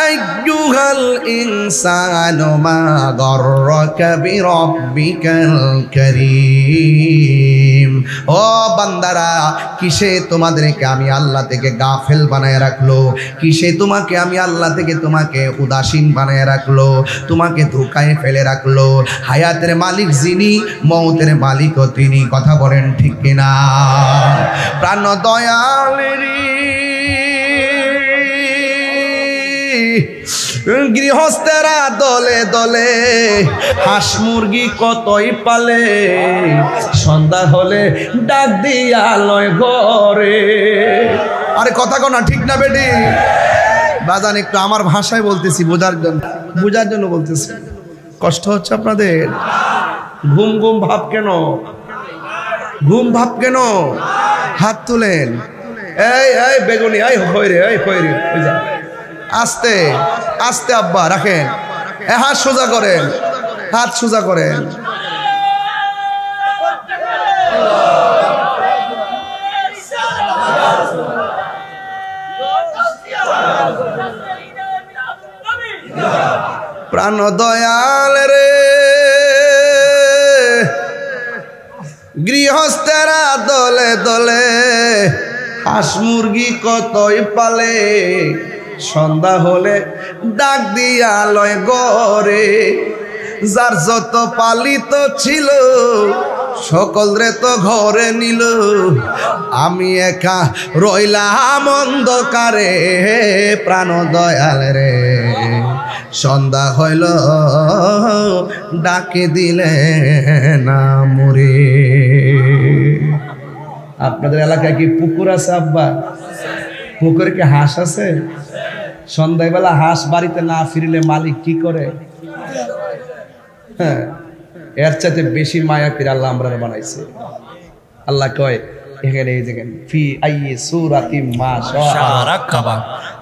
আইয়ুহাল ইনসানু মা গাররাকা বিরাব্বিকাল কারীম। ও বান্দারা, কিসে তোমাদেরকে আমি আল্লাহ থেকে গাফেল বানায় রাখলো, কিসে তোমাকে আমি আল্লাহ থেকে তোমাকে উদাসীন বানায় রাখলো, তোমাকে ধোঁকায় ফেলে রাখলো। হায়াতের মালিক যিনি, মৌতের মালিকও তিনি। কথা বলেন ঠিক কিনা? প্রাণ দয়ালেরই গৃহস্থেরা দলে দলে হাঁস মুরগি কতই পালে, সন্ধ্যা হলে ডাক দিয়া লয় ঘরে। আরে কথা কোনা ঠিক না বেটি? বাজান একটু আমার ভাষায় বলতেছি, বোঝার জন্য বলতেছি। কষ্ট হচ্ছে আপনাদের? ঘুম ঘুম ভাব কেন? ঘুম ভাব কেন? হাত তুলেন। এই এই বেগুনি, এই হই রে, এই হই রে, আস্তে আস্তে আব্বা রাখেন। হাত সোজা করেন, হাত সোজা করেন। প্রাণ দয়াল রে, গৃহস্থেরা দলে দলে হাঁস মুরগি কতই পালে, সন্ধ্যা হলে ডাক দিয়া লয় গরে। যার যত পালিত ছিল সকল রে তো ঘরে নিল, আমি একা রইলাম অন্ধকারে। প্রাণ দয়াল রে, সন্ধ্যা হইল ডাকে দিলে না মরে। আপনাদের এলাকায় কি পুকুর আছে আব্বা? পুকুরে কি হাঁস আছে? সন্ধ্যাবেলা হাঁস বাড়িতে না ফিরলে মালিক কি করে? হ্যাঁ, এর চাইতে বেশি মায়া করে আল্লাহ আমরা বানাইছে। আল্লাহ কয় এখানে, এই দেখেন, ফি আইয়ি সূরাতিন মা শাআ রাক্কাবা।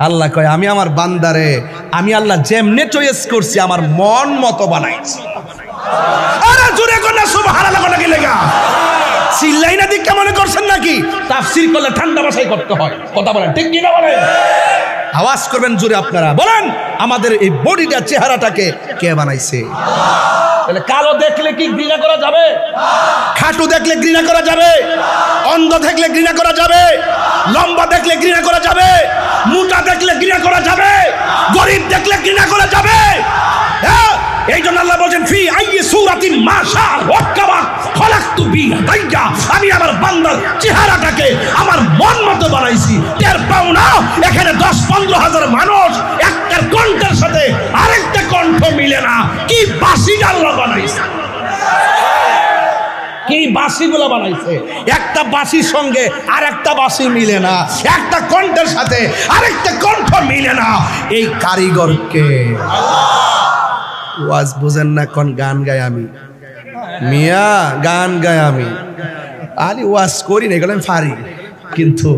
আল্লাহ কয়, আমি আমার বান্দারে, আমি আল্লাহ যেমনে চয়েস করছি আমার মন মতো বানাইছি। আরে জোরে কোন সুবহানাল্লাহ কোন কি লাগা? চিল্লাই না, দিক মনে করছেন নাকি? তাফসীর করলে ঠান্ডা ভাষায় করতে হয়। কথা বলেন ঠিক কি না বলেন? আওয়াজ করবেন জোরে আপনারা, বলেন আমাদের এই বডিটা চেহারাটাকে কে বানাইছে? তাহলে কালো দেখলে কি ঘৃণা করা যাবে? খাটু দেখলে ঘৃণা করা যাবে? অন্ধ দেখলে ঘৃণা করা যাবে? লম্বা দেখলে ঘৃণা করা যাবে? মোটা দেখলে ঘৃণা করা যাবে? গরিব দেখলে ঘৃণা করা যাবে? হ্যাঁ, এই জন্য আল্লাহ বলেন ফি আইয়ি সূরাতিন মাশা ওয়াক্কাবা খলাকতু বিয়াদাইয়া, আমি আমার বান্দার চেহারাটাকে আমার মন মতো বানাইছি। টের পাও না এখানে 10-15 হাজার মানুষ একটার কণ্ঠের সাথে আরেকটা কণ্ঠ মিলে না। কি বাসি আল্লাহ বানাইছে, কি বাসিগুলো বানাইছে। একটা বাসির সঙ্গে আরেকটা বাসি মিলে না, একটা কণ্ঠের সাথে আরেকটা কণ্ঠ মিলে না। এই কারিগরকে ওয়াজ বুঝেন না, কোন গান গাই আমি মিয়া, গান গাই আমি। আরে ওয়াজ করি না, এগুলো আমি পারি, কিন্তু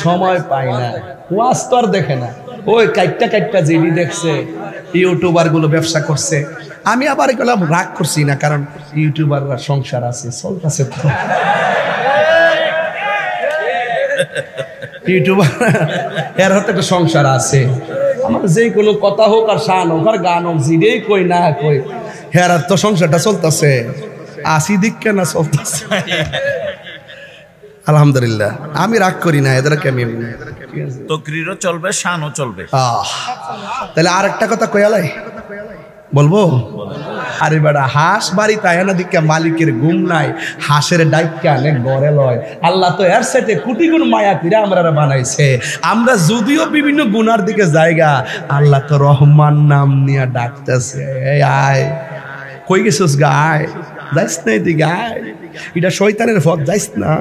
সময় পাই না। ওয়াজ তো আর দেখে না, ওই কাইটটা যেডি দেখছে ইউটিউবার গুলো ব্যবসা করছে। আমি আবার এগুলো রাগ করছি না, কারণ ইউটিউবাররা সংসার আছে, চলতেছে তো। ইউটিউবার এর হতে একটা সংসার আছে। আমার যে কোনো কথা হোক আর শান হোক আর গান হোক, জিরেই কই না কই, হের তো সংসারটা চলতেছে। আসি দিক কেন চলতেছে, আলহামদুলিল্লাহ। আমি রাগ করি না, এদেরকে আমি তকরিরও চলবে, শানও চলবে। তাহলে আরেকটা কথা কয়ালাই বলবো। আরে বেড়া, হাঁস বাড়ি তাই না দিকে মালিকের ঘুম নাই, হাঁসের ডাইকে অনেক গড়ে লয়। আল্লাহ তো এর সাথে কোটি গুণ মায়া করে আমরা বানাইছে। আমরা যদিও বিভিন্ন গুনার দিকে জায়গা, আল্লাহ তো রহমান নাম নিয়ে ডাকতেছে, আয় কই গেছিস গায়, যাইস না এদিকে আয়, এটা শয়তানের পথ, যাইস না।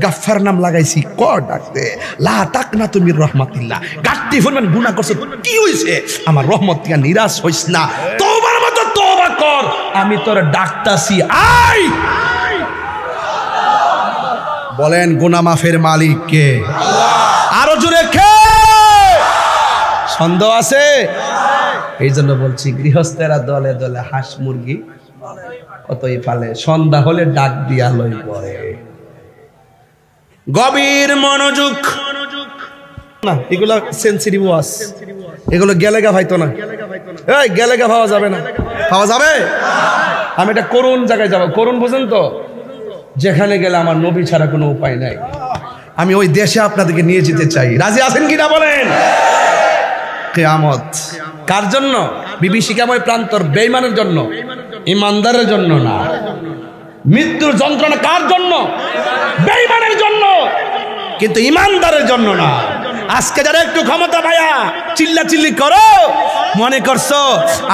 গাফফার নাম লাগাইছি ক ডাকতে, লা তাক না তুমি রহমাতিল্লাহ। গাট্টি ফুলমান গুনাহ করছ, কি হইছে? আমার রহমত থেকে নিরাশ হইস না, তওবার মতো তওবা কর, আমি তোর ডাকতাছি আয়। বলেন গুনাহ মাফের মালিক কে? আরো জোরে কে? সন্দেহ আছে? এই জন্য বলছি গৃহস্থেরা দলে দলে হাঁস মুরগি কতই পালে, সন্ধ্যা হলে ডাক দিয়া লই পড়ে। গভীর মনোযোগ না, এগুলো সেন্সিটিভ ওয়াজ, এগুলো গেলেগা ভাইতো না। এই গেলেগা পাওয়া যাবে না, পাওয়া যাবে। আমি এটা করুণ জায়গায় যাবো, করুণ বুঝেন তো, যেখানে গেলে আমার নবী ছাড়া কোনো উপায় নাই। আমি ওই দেশে আপনাদেরকে নিয়ে যেতে চাই, রাজি আছেন কিনা বলেন? কিয়ামত কার জন্য? বিভীষিকাময় প্রান্তর বেঈমানের জন্য, ইমানদারের জন্য না। মৃত্যুর যন্ত্রণা কার জন্য? বেঈমানের জন্য, কিন্তু ইমানদারের জন্য না। আজকে যারা একটু ক্ষমতা পায়া চিল্লাচিল্লি করো, মনে করছো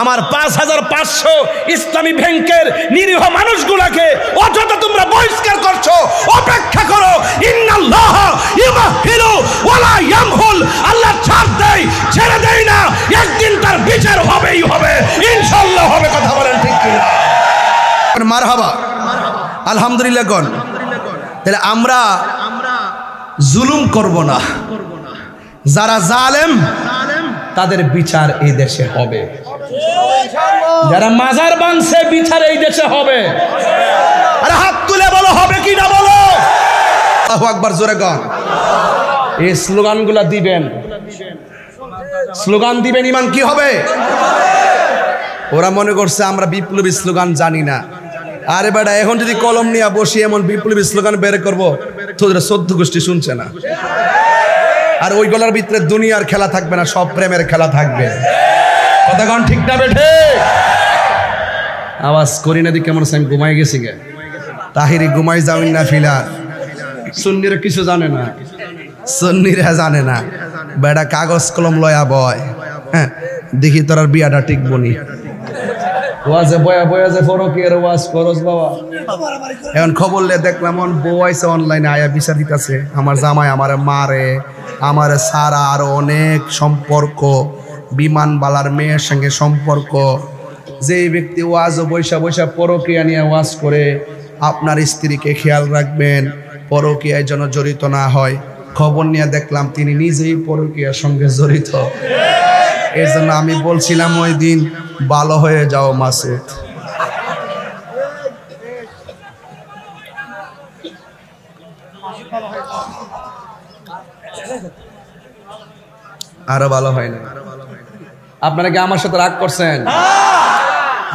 আমার 5500 ইসলামী ব্যাংকের নিরীহ মানুষগুলাকে অযথা তোমরা বহিষ্কার করছো। অপেক্ষা করো, ইন্নাল্লাহ ইউমাহিলু ওয়ালা ইয়ামহুল, আল্লাহ ছাড় দেয়, ছেড়ে দেয় না, একদিন তার বিচার হবেই হবে, ইনশাআল্লাহ হবে। কথা বলেন ঠিক কিনা? মারহাবা, আলহামদুলিল্লাহ কোন। তাহলে আমরা জুলুম করব না, যারা জালেম তাদের বিচার এই দেশে হবে, যারা মাজার বানছে বিচার এই দেশে হবে। আরে হাত তুলে বলো হবে কি না বলো? আল্লাহু আকবার, জোরে গান। এই স্লোগানগুলা দিবেন, স্লোগান দিবেন, ইমান কি হবে? ওরা মনে করছে আমরা বিপ্লবী স্লোগান জানি না। আরে বেটা, এখন যদি কলম নিয়ে বসি এমন বিপ্লবী স্লোগান বের করবো, তোদের 14 গোষ্ঠী শুনছে না। আর ওই গলার ভিতরে দুনিয়ার খেলা থাকবে না, সব প্রেমের খেলা থাকবে। কথাগণ ঠিক না বেঠে? আওয়াজ করি না দি কেমন আমি ঘুমাই গেছি গে। তাহিরি ঘুমাই যাওই না ফিলা। সুন্নিরা কিছু জানে না, সুন্নিরা জানে না। বেটা কাগজ কলম লয়া বয়, হ্যাঁ দেখি তোর বিয়াটা ঠিক বনি। ওয়াজে বয়া বয়া যে ফরকের ওয়াজ করস বাবা। এখন খবর লে দেখলাম বউ আইছে অনলাইনে, আয়া বিচার দিতেছে, আমার জামাই আমারে মারে, আমারে সারা, আরো অনেক সম্পর্ক, বিমানবালার মেয়ের সঙ্গে সম্পর্ক। যে ব্যক্তি ওয়াজ বৈশা বৈশা পরকীয়া নিয়ে ওয়াজ করে, আপনার স্ত্রীকে খেয়াল রাখবেন, পরকীয়ায় যেন জড়িত না হয়। খবর নিয়ে দেখলাম তিনি নিজেই পরকীয়ার সঙ্গে জড়িত। এই জন্য আমি বলছিলাম ওই দিন, ভালো হয়ে যাও মাসুদ। আরো ভালো হয় না। আপনারা কি আমার সাথে রাগ করছেন?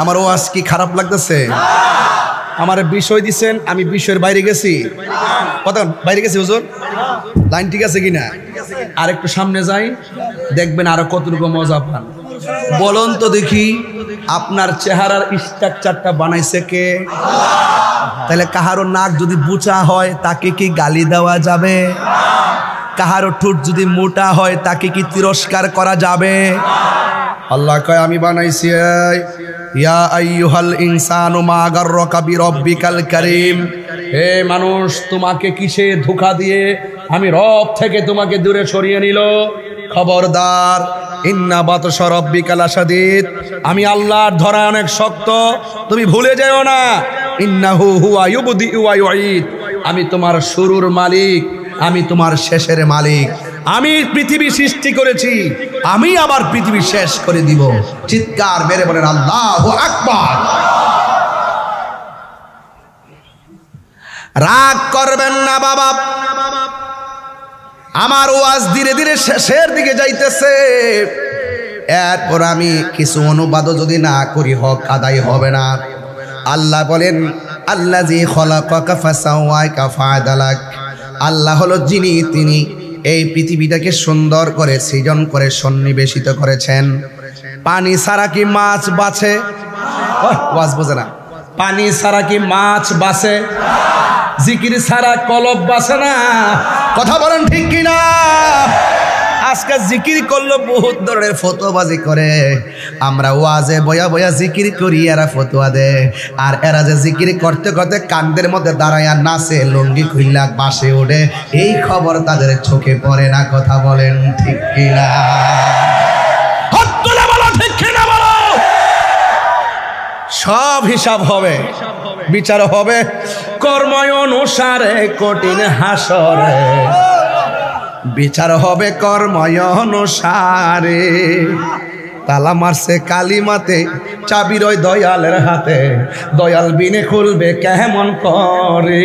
আমার ওয়াজ কি খারাপ লাগতেছে? আমার বিষয় দিচ্ছেন, আমি বিষয়ের বাইরে গেছি, কথা বাইরে গেছি হুজুর, লাইন ঠিক আছে কিনা? আর একটু সামনে যাই, দেখবেন আরো কতটুকু মজা পান। বলুন তো দেখি, আপনার চেহারার স্ট্রাকচারটা বানাইছে কে? তাহলে কাহারো নাক যদি বুচা হয় তাকে কি গালি দেওয়া যাবে? কাহারো ঠোঁট যদি মোটা হয় তাকে কি তিরস্কার করা যাবে? আল্লাহ কয় আমি বানাইছি। ইয়া আইয়ুহাল ইনসানু মা গাররাকা বিরব্বিকাল কারীম, হে মানুষ, তোমাকে কিসে ধোঁকা দিয়ে আমি রব থেকে তোমাকে দূরে সরিয়ে নিল? খবরদার, ইন্না বাতশা রাব্বিকা লাশাদীদ, আমি আল্লাহর ধরা অনেক শক্ত, তুমি ভুলে যেও না। ইন্নাহু হুয়া ইউবদিউ ওয়া ইউঈদ, আমি তোমার শুরুর মালিক, আমি তোমার শেষের মালিক। আমি পৃথিবী সৃষ্টি করেছি, আমি আবার পৃথিবী শেষ করে দিব। চিৎকার মেরে বলেন আল্লাহু আকবার। রাগ করবেন না বাবা, আমার ওয়াজ ধীরে ধীরে শেষের দিকে যাইতেছে। এরপর আমি কিছু অনুবাদও যদি না করি হক আদায় হবে না। আল্লাহ বলেন আল্লাযী খালাকাকা ফাসাওয়াকা ফাআদালাক, আল্লাহ হলো যিনি, তিনি এই পৃথিবীটাকে সুন্দর করে সৃজন করে সন্নিবেশিত করেছেন। পানি ছাড়া কি মাছ বাঁচে? ওয়াজ বোঝে না। পানি ছাড়া কি মাছ বাঁচে? জিকির ছাড়া কলব বাঁচে না। কথা বলেন ঠিক কিনা? আজকে জিকির করলো বহুত ধরনের ফতোয়াবাজি করে, আমরা ওয়াজে বয়া বয়া জিকির করি, এরা ফতোয়া দেয়। আর এরা যে জিকির করতে করতে কান্দের মধ্যে দাঁড়ায় নাচে, লুঙ্গি খুইলা বাসে ওঠে, এই খবর তাদের চোখে পড়ে না। কথা বলেন ঠিক কিনা? সব হিসাব হবে, বিচার হবে কর্ম অনুসারে, কঠিন হাসরে বিচার হবে কর্ম অনুসারে। তালা মারছে কালিমাতে, চাবি রয় দয়ালের হাতে, দয়াল বিনে খুলবে কেমন করে।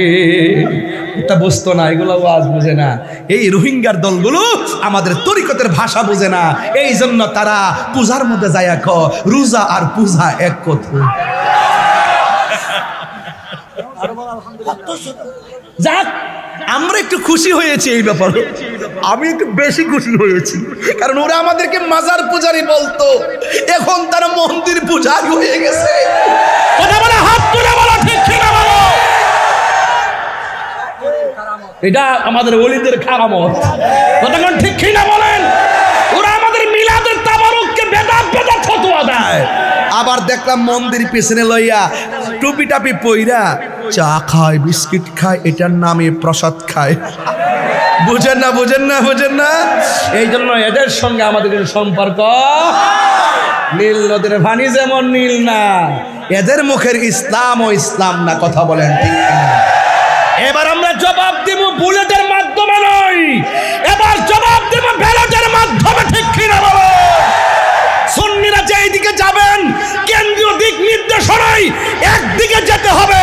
এটা বুঝতো না, এগুলো আজ বুঝে না। এই রোহিঙ্গার দলগুলো আমাদের তরিকতের ভাষা বুঝে না, এই জন্য তারা পূজার মধ্যে যায় রোজা আর পূজা এক কথা। যাক, আমরা একটু খুশি হয়েছি এই ব্যাপারে, আমি একটু বেশি খুশি হয়েছি, কারণ ওরা আমাদেরকে মাজার পূজারি বলতো, এখন তারা মন্দির পূজারি হয়ে গেছে। কথা বলে হাত তুলে বলো ঠিক কিনা বলো। এটা আমাদের ওলিদের কারামত। কথা কোন ঠিক কিনা বলেন? ওরা আমাদের মিলাদের তাবারুককে বেদাত বেদাত ফতোয়া দেয়। আবার দেখলাম মন্দির পিছনে লইয়া টুপি টাপি পইরা চা খায়, বিস্কিট খায়, এটার নামে প্রসাদ খায়। বুঝেন না, বুঝেন না, বুঝেন না? এই জন্য এদের সঙ্গে আমাদের সম্পর্ক নীল নদীর পানি যেমন নীল না, এদের মুখের ইসলাম ও ইসলাম না। কথা বলেন ঠিক কিনা? এবার আমরা জবাব দিব বুলেটের মাধ্যমে নয়, এবার জবাব দিব ব্যালটের মাধ্যমে। ঠিক কিনা বলো? সুন্নিরা যে দিকে যাবেন, কেন্দ্রীয় দিক নির্দেশনায় একদিকে যেতে হবে।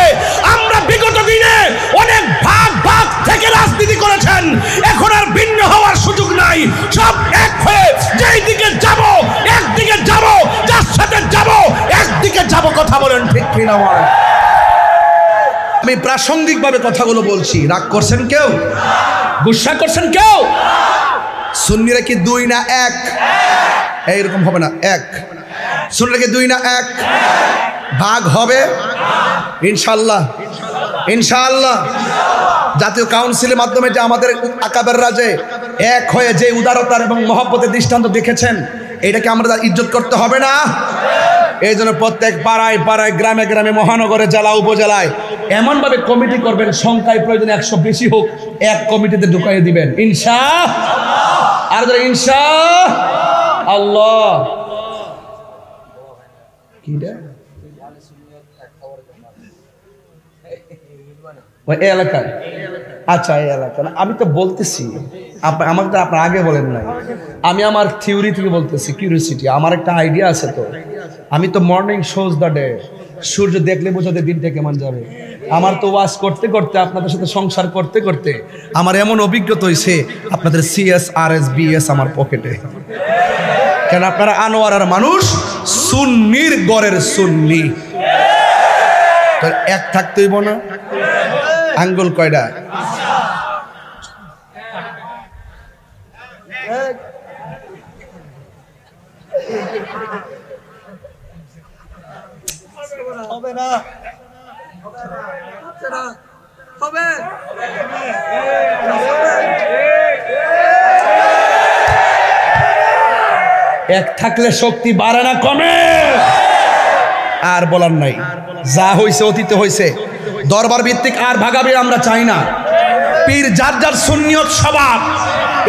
আমরা বিগত দিনে অনেক ভাগ ভাগ থেকে রাজনীতি করেছেন, এখন আর ভিন্ন হওয়ার সুযোগ নাই। সব এক হয়ে যেই দিকে যাব, একদিকে যাব, যার সাথে যাব একদিকে যাব। কথা বলেন ঠিক কিনা? আমি প্রাসঙ্গিকভাবে কথাগুলো বলছি, রাগ করছেন কেউ? গুসা করছেন কেউ? সুন্নিরা কি দুই না এক? এইরকম হবে না, এক। সুন্নিরা কি দুই না এক? ভাগ হবে ইনশাআল্লাহ, ইনশাআল্লাহ। জাতীয় কাউন্সিলের মাধ্যমে যে আমাদের আকাবেররা যে এক হয়ে যে উদারতার এবং মহব্বতের দৃষ্টান্ত দেখেছেন, এটাকে আমরা ইজ্জত করতে হবে না? এই জন্য প্রত্যেক পাড়ায় পাড়ায়, গ্রামে গ্রামে, মহানগরে, জেলা, উপজেলায় এমনভাবে কমিটি করবেন, সংখ্যায় প্রয়োজনে 100 বেশি হোক, এক কমিটিতে ঢুকাইয়ে দিবেন ইনশাআল্লাহ। আর ইনশাআল্লাহ। কিটা ওই এলাকায়? আচ্ছা, এই এলাকা আমি তো বলতেছি, আমাকে তো আপনার আগে বলেন নাই, আমি আমার থিওরি থেকে বলতেছি, কিউরিওসিটি, আমার একটা আইডিয়া আছে। তো আমি তো মর্নিং শোজ দ্য ডে, সূর্য দেখলে বোঝাতে দিনটা কেমন যাবে। আমার তো ওয়াজ করতে করতে আপনাদের সাথে সংসার করতে করতে আমার এমন অভিজ্ঞতা হয়েছে আপনাদের CSRS BS আমার পকেটে। কেন আপনারা আনোয়ারার মানুষ, সুন্নির গড়ের সুন্নি, তো এক থাকতেই না। আঙ্গুল কয়টা? হবে না, হবে এক থাকলে শক্তি বাড়ে না কমে? আর বলার নাই, যা হয়েছে অতীতে হয়েছে। দরবার ভিত্তিক আর ভাগাবে আমরা চাই না। পীর যার যার সুন্নিয়ত স্বভাব,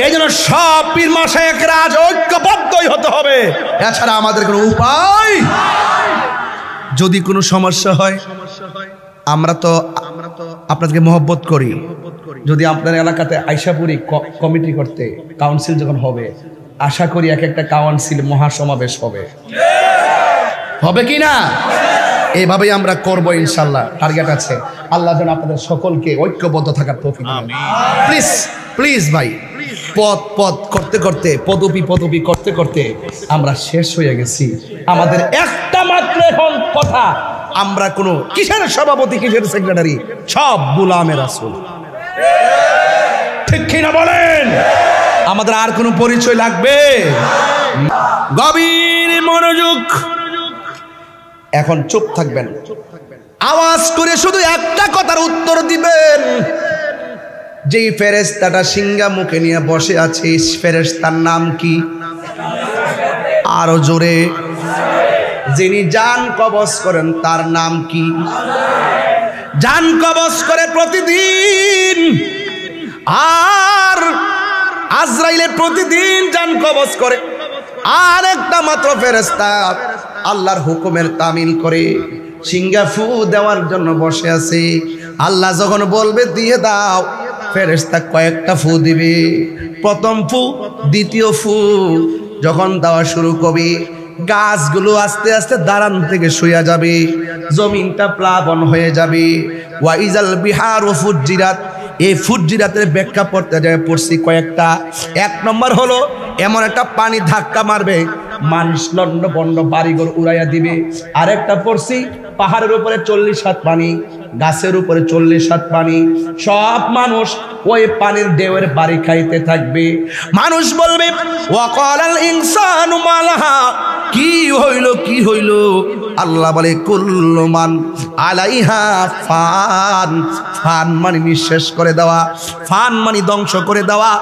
এই জন্য সব পীর মাশায়েখরা আজ ঐক্যবদ্ধই হতে হবে, এছাড়া আমাদের কোনো উপায়। যদি কোনো সমস্যা হয়, আমরা তো আপনাদেরকে মহব্বত করি, যদি আপনার এলাকাতে আইসাপুরি কমিটি করতে কাউন্সিল যখন হবে, আশা করি এক একটা কাউন্সিল মহাসমাবেশ হবে, হবে কি না? এইভাবেই আমরা করব ইনশাল্লাহ। টার্গেট আছে, আল্লাহ যেন আপনাদের সকলকে ঐক্যবদ্ধ থাকার তৌফিক দেন। প্লিজ প্লিজ ভাই, পদ করতে করতে, পদবি করতে করতে আমরা শেষ হয়ে গেছি। আমাদের একটা মাত্র এখন কথা, আমরা কোনো কিসের সভাপতি, কিসের সেক্রেটারি, সব গোলামে রাসূল। ঠিক কিনা বলেন? আমাদের আর কোনো পরিচয় লাগবে? গভীর মনোযোগ। এখন চুপ থাকবেন, আওয়াজ করে শুধু একটা কথার উত্তর দিবেন। যেই ফেরেশতাটা সিংহা মুখে নিয়ে বসে আছে, ফেরেশতার নাম কি? আরো জোরে। যিনি জান কবজ করেন তার নাম কি? জান কবজ করে প্রতিদিন, আর আজরাইলে প্রতিদিন জান কবজ করে। আর একটা মাত্র ফেরেশতা আল্লাহর হুকুমের তামিল করে সিংহা ফু দেওয়ার জন্য বসে আছে। আল্লাহ যখন বলবে দিয়ে দাও, ফেরেশতা কয়েকটা ফু দিবে। প্রথম ফু, দ্বিতীয় ফু যখন দেওয়া শুরু করবে, গাছগুলো আস্তে আস্তে দাঁড়ান থেকে শুয়ে যাবে, জমিনটা প্লাবন হয়ে যাবে। ওয়াইজাল বিহারু ফুজ্জিরাত, এই ফুজ্জিরাতের ব্যাখ্যা পড়তে যায় পড়ছি কয়েকটা। এক নম্বর হলো এমন একটা পানি ধাক্কা মারবে, মানুষ লন্ড বন্ড বাড়িঘর উড়াইয়া দিবে। আরেকটা পড়ছি পাহাড়ের উপরে 40 হাত পানি, গাছের উপরে 40 হাত পানি, সব মানুষ ওই পানির ঢেউয়ের বাড়ি খাইতে থাকবে। মানুষ বলবে ওয়াকালাল ইনসানু মালাহা, কি হইল কি হইল? আল্লাহ বলে কুল্লু মান আলাইহা ফান। ফান মানে নিঃশেষ করে দেওয়া, ফান মানে ধ্বংস করে দেওয়া,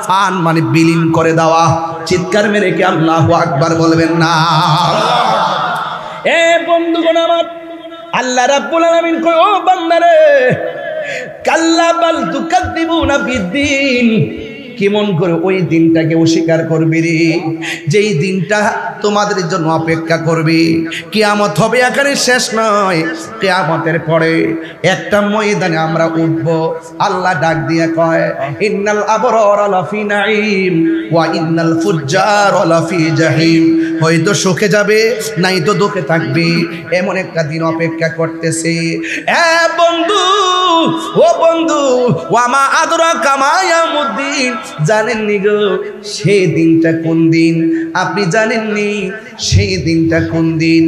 ফান মানে বিলীন করে দেওয়া। চিৎকার মেরে কি আল্লাহু আকবার বলবেন না? এ বন্ধুগণ আমার, আল্লাহ রাব্বুল আলামিন কয় ও বান্দারে, কাল্লা বাল তুকাদ্দিবুনা বিদ্দিন, কেমন করে ওই দিনটাকে অস্বীকার করবি রে, যেই দিনটা তোমাদের জন্য অপেক্ষা করবে। কিয়ামত হবে এখানে শেষ নয়, কিয়ামতের পরে একটা ময়দানে আমরা উঠব। আল্লাহ ডাক দিয়ে কয় ইন্নাল আবরারা লাফি নাঈম ওয়া ইন্নাল ফুজ্জারা লাফি জাহিম। হয়তো সুখে যাবে, নাই তো দুঃখে থাকবে, এমন একটা দিন অপেক্ষা করতেছে। এ বন্ধু, ও বন্ধু, ওয়ামা আদরাকা মা ইয়াউমুদ্দিন, জানেননি গো সেই দিনটা কোন দিন? আপনি জানেননি সেই দিনটা কোন দিন?